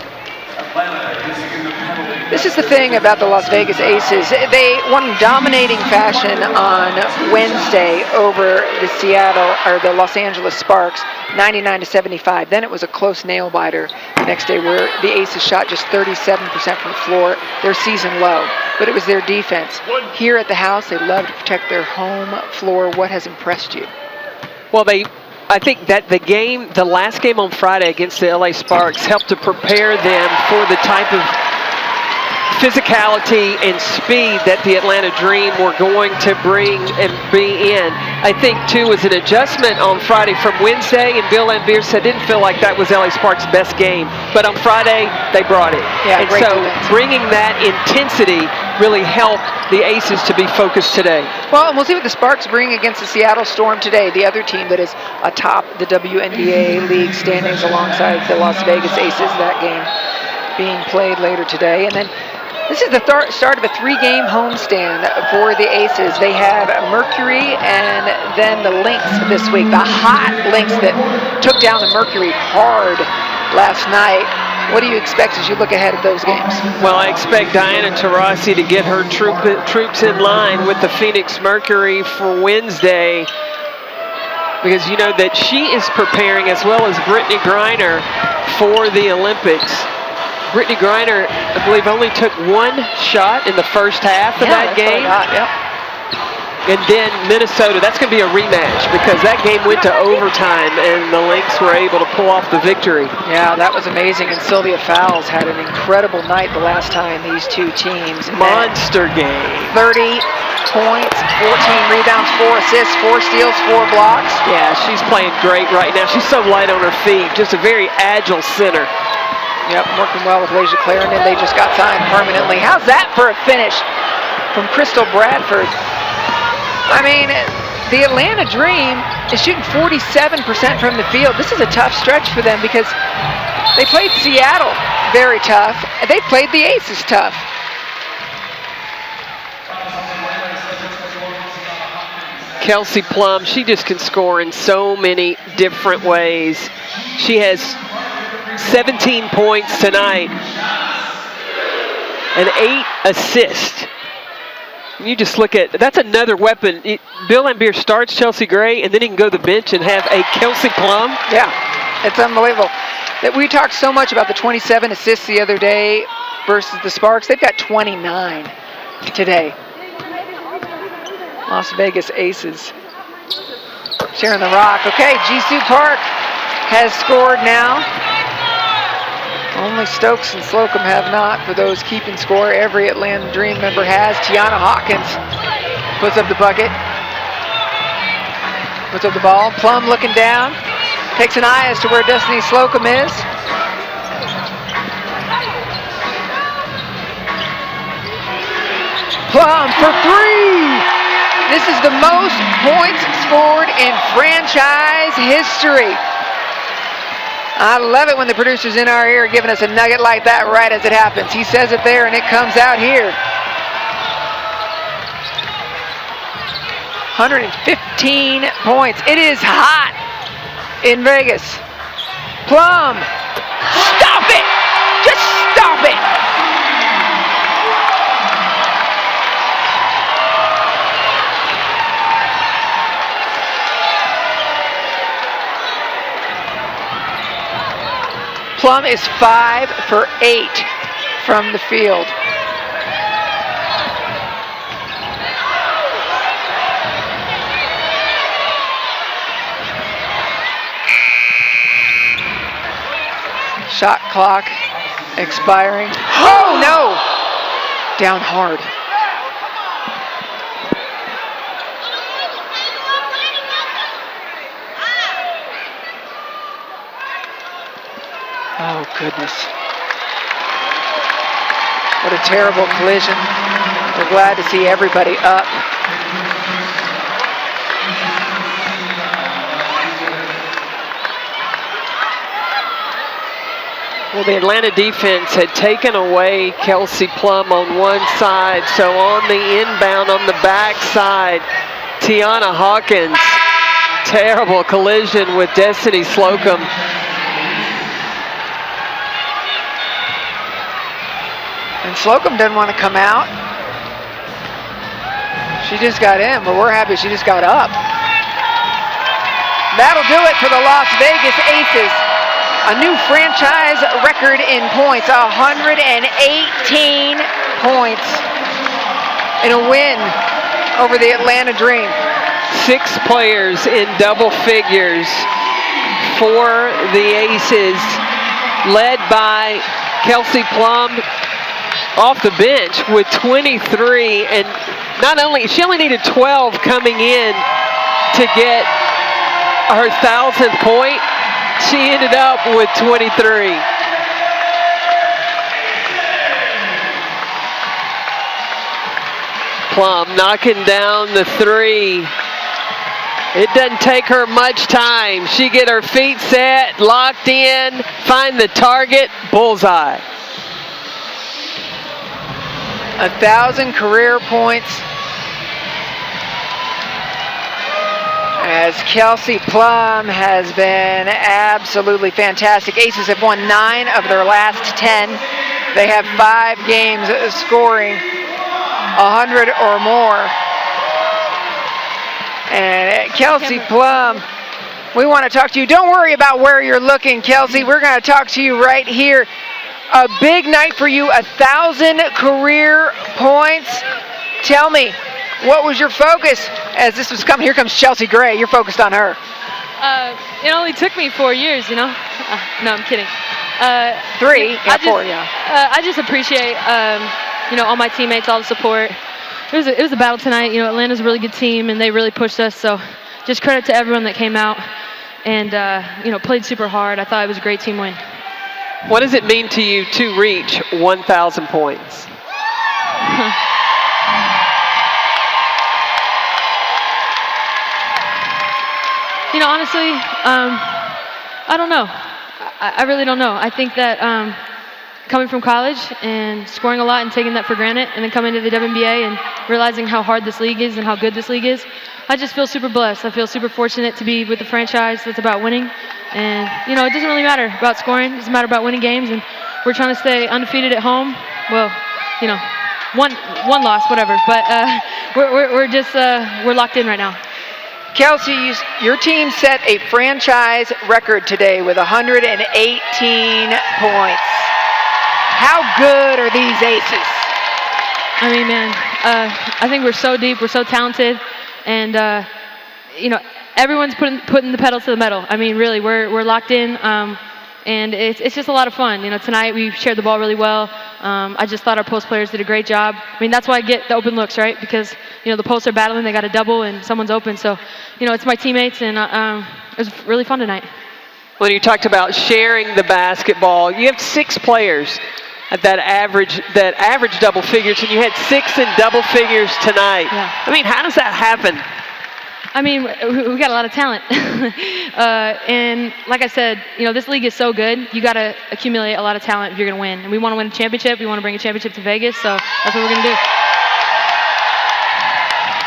This is the thing about the Las Vegas Aces. They won in dominating fashion on Wednesday over the Los Angeles Sparks, 99-75. Then it was a close nail biter the next day where the Aces shot just 37% from the floor, their season low. But it was their defense. Here at the house, they love to protect their home floor. What has impressed you? Well, I think that the last game on Friday against the LA Sparks helped to prepare them for the type of physicality and speed that the Atlanta Dream were going to bring and be in. I think, too, was an adjustment on Friday from Wednesday, and Bill Laimbeer said didn't feel like that was LA Sparks' best game. But on Friday, they brought it. Yeah, and so bringing that intensity really helped the Aces to be focused today. Well, and we'll see what the Sparks bring against the Seattle Storm today, the other team that is atop the WNBA league standings alongside the Las Vegas Aces. That game being played later today. And then this is the start of a 3-game homestand for the Aces. They have Mercury and then the Lynx this week. The hot Lynx that took down the Mercury hard last night. What do you expect as you look ahead at those games? Well, I expect Diana Taurasi to get her troops in line with the Phoenix Mercury for Wednesday, because you know that she is preparing, as well as Brittany Griner, for the Olympics. Brittany Griner, I believe, only took one shot in the first half of that game. And then Minnesota, that's going to be a rematch because that game went to overtime and the Lynx were able to pull off the victory. Yeah, that was amazing. And Sylvia Fowles had an incredible night the last time these two teams met. Monster game. 30 points, 14 rebounds, 4 assists, 4 steals, 4 blocks. Yeah, she's playing great right now. She's so light on her feet, just a very agile center. Yep, working well with Lasia Clare, and then they just got signed permanently. How's that for a finish from Crystal Bradford? I mean, the Atlanta Dream is shooting 47% from the field. This is a tough stretch for them because they played Seattle very tough, and they played the Aces tough. Kelsey Plum, she just can score in so many different ways. She has 17 points tonight and 8 assists. You just look at, that's another weapon. Bill Laimbeer starts Chelsea Gray, and then he can go to the bench and have a Kelsey Plum. Yeah, it's unbelievable. That we talked so much about the 27 assists the other day versus the Sparks. They've got 29 today. Las Vegas Aces sharing the rock. Okay, Jisoo Park has scored now. Only Stokes and Slocum have not for those keeping score. Every Atlanta Dream member has. Tiana Hawkins puts up the bucket. Puts up the ball. Plum looking down. Takes an eye as to where Destiny Slocum is. Plum for three. This is the most points scored in franchise history. I love it when the producer's in our ear giving us a nugget like that right as it happens. He says it there and it comes out here. 115 points. It is hot in Vegas. Plum, stop it! Just stop it! Plum is 5 for 8 from the field. Shot clock expiring. Oh no! Down hard. Oh goodness. What a terrible collision. We're glad to see everybody up. Well, the Atlanta defense had taken away Kelsey Plum on one side, so on the inbound on the backside, Tiana Hawkins, terrible collision with Destiny Slocum. And Slocum doesn't want to come out. She just got in, but we're happy she just got up. That'll do it for the Las Vegas Aces. A new franchise record in points, 118 points in a win over the Atlanta Dream. 6 players in double figures for the Aces, led by Kelsey Plum off the bench with 23, and not only, she only needed 12 coming in to get her 1,000th point. She ended up with 23. Plum knocking down the 3. It doesn't take her much time. She get her feet set, locked in, find the target, bullseye. 1,000 career points as Kelsey Plum has been absolutely fantastic. Aces have won 9 of their last 10. They have 5 games scoring 100 or more. And Kelsey Plum, we want to talk to you. Don't worry about where you're looking, Kelsey. We're going to talk to you right here. A big night for you, 1,000 career points. Tell me, what was your focus as this was coming? Here comes Chelsea Gray. You're focused on her. It only took me 4 years, you know. No, I'm kidding. 4, yeah. I just appreciate, all my teammates, all the support. It was a battle tonight. You know, Atlanta's a really good team, and they really pushed us. So, just credit to everyone that came out and played super hard. I thought it was a great team win. What does it mean to you to reach 1,000 points? Honestly, I don't know. I really don't know. I think that coming from college and scoring a lot and taking that for granted, and then coming to the WNBA and realizing how hard this league is and how good this league is, I just feel super blessed. I feel super fortunate to be with the franchise that's about winning. And, it doesn't really matter about scoring. It doesn't matter about winning games. And we're trying to stay undefeated at home. Well, one loss, whatever. But we're locked in right now. Kelsey, your team set a franchise record today with 118 points. How good are these Aces? I mean, man, I think we're so deep. We're so talented. And, everyone's putting the pedal to the metal. I mean, really, we're locked in. and it's just a lot of fun. You know, tonight we shared the ball really well. I just thought our post players did a great job. I mean, that's why I get the open looks, right? Because, you know, the posts are battling, they got a double, and someone's open. So, you know, it's my teammates, and it was really fun tonight. When you talked about sharing the basketball, you have 6 players at that average double figures, and you had 6 in double figures tonight. Yeah. I mean, how does that happen? I mean, we got a lot of talent. And like I said, you know, this league is so good. You got to accumulate a lot of talent if you're going to win. And we want to win a championship. We want to bring a championship to Vegas. So that's what we're going to do.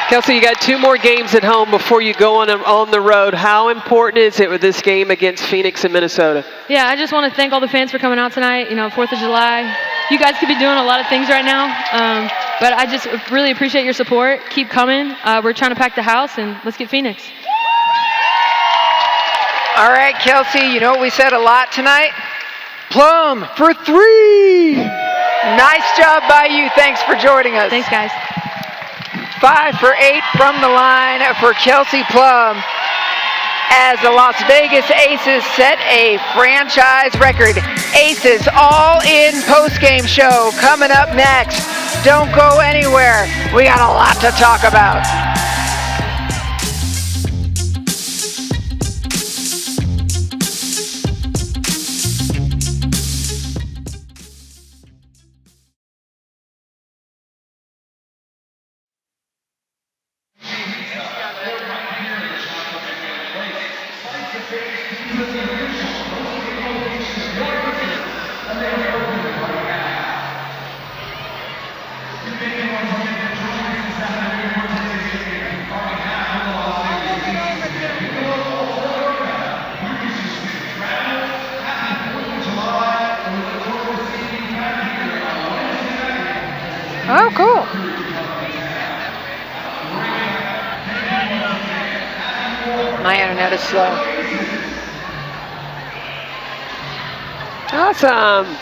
Kelsey, you got 2 more games at home before you go on the road. How important is it with this game against Phoenix and Minnesota? Yeah, I just want to thank all the fans for coming out tonight. You know, 4th of July. You guys could be doing a lot of things right now, but I just really appreciate your support. Keep coming. We're trying to pack the house, and let's get Phoenix. All right, Kelsey, you know what we said a lot tonight? Plum for 3. Nice job by you. Thanks for joining us. Thanks, guys. 5 for 8 from the line for Kelsey Plum, as the Las Vegas Aces set a franchise record. Aces All-In postgame show coming up next. Don't go anywhere. We got a lot to talk about. Oh, cool. My internet is slow. Awesome.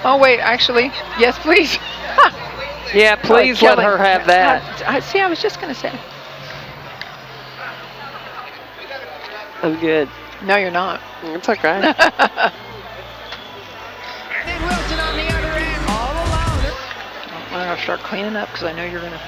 Oh, wait, actually, yes, please. Yeah, please let her have that. See, I was just going to say. I'm good. No, you're not. It's okay. I'm going to start cleaning up because I know you're going to.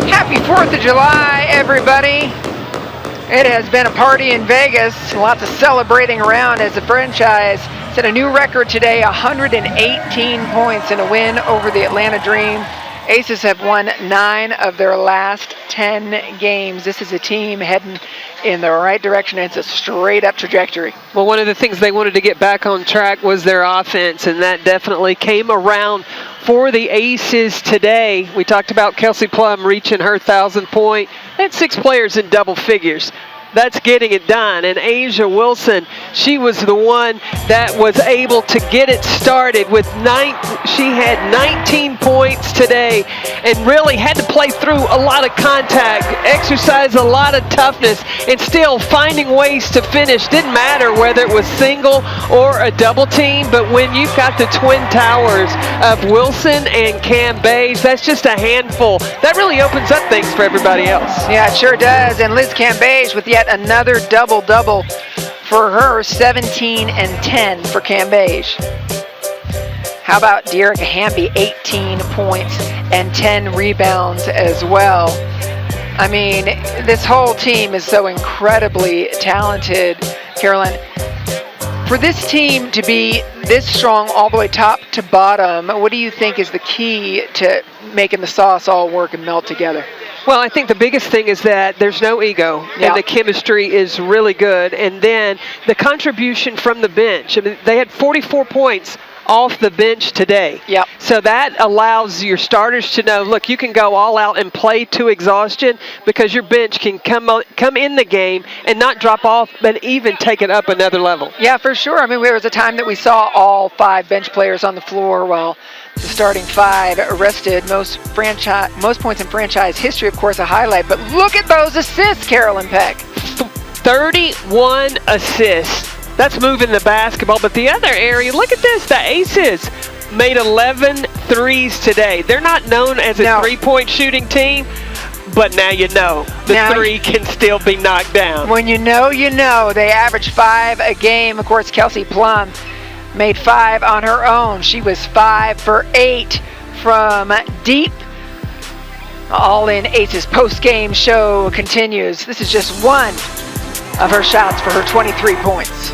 Happy 4th of July, everybody. It has been a party in Vegas. Lots of celebrating around as the franchise set a new record today, 118 points in a win over the Atlanta Dream. Aces have won 9 of their last 10 games. This is a team heading in the right direction. It's a straight up trajectory. Well, one of the things they wanted to get back on track was their offense, and that definitely came around for the Aces today. We talked about Kelsey Plum reaching her 1,000 point. They had 6 players in double figures. That's getting it done. And A'ja Wilson, she was the one that was able to get it started with she had 19 points today and really had to play through a lot of contact, exercise a lot of toughness, and still finding ways to finish. Didn't matter whether it was single or a double team, but when you've got the twin towers of Wilson and Cambage, that's just a handful. That really opens up things for everybody else. Yeah, it sure does. And Liz Cambage with yet another double-double for her, 17 and 10 for Cambage. How about Dearica Hamby, 18 points and 10 rebounds as well. I mean, this whole team is so incredibly talented, Carolyn. For this team to be this strong all the way top to bottom, what do you think is the key to making the sauce all work and melt together? Well, I think the biggest thing is that there's no ego, and the chemistry is really good. And then the contribution from the bench. I mean, they had 44 points off the bench today. Yep. So that allows your starters to know, look, you can go all out and play to exhaustion because your bench can come in the game and not drop off, but even take it up another level. Yeah, for sure. I mean, there was a time that we saw all 5 bench players on the floor while the starting 5 arrested most points in franchise history, of course, a highlight. But look at those assists, Carolyn Peck. 31 assists. That's moving the basketball. But the other area, look at this. The Aces made 11 threes today. They're not known as a three-point shooting team, but now you know. The three can still be knocked down. When you know, you know. They average 5 a game. Of course, Kelsey Plum made 5 on her own. She was 5 for 8 from deep. All in Aces post-game show continues. This is just one of her shots for her 23 points.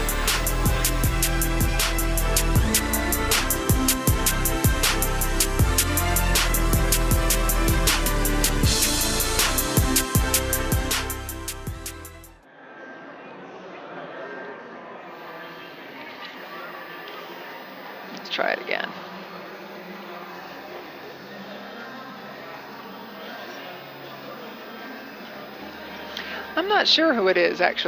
Let's try it again. I'm not sure who it is, actually.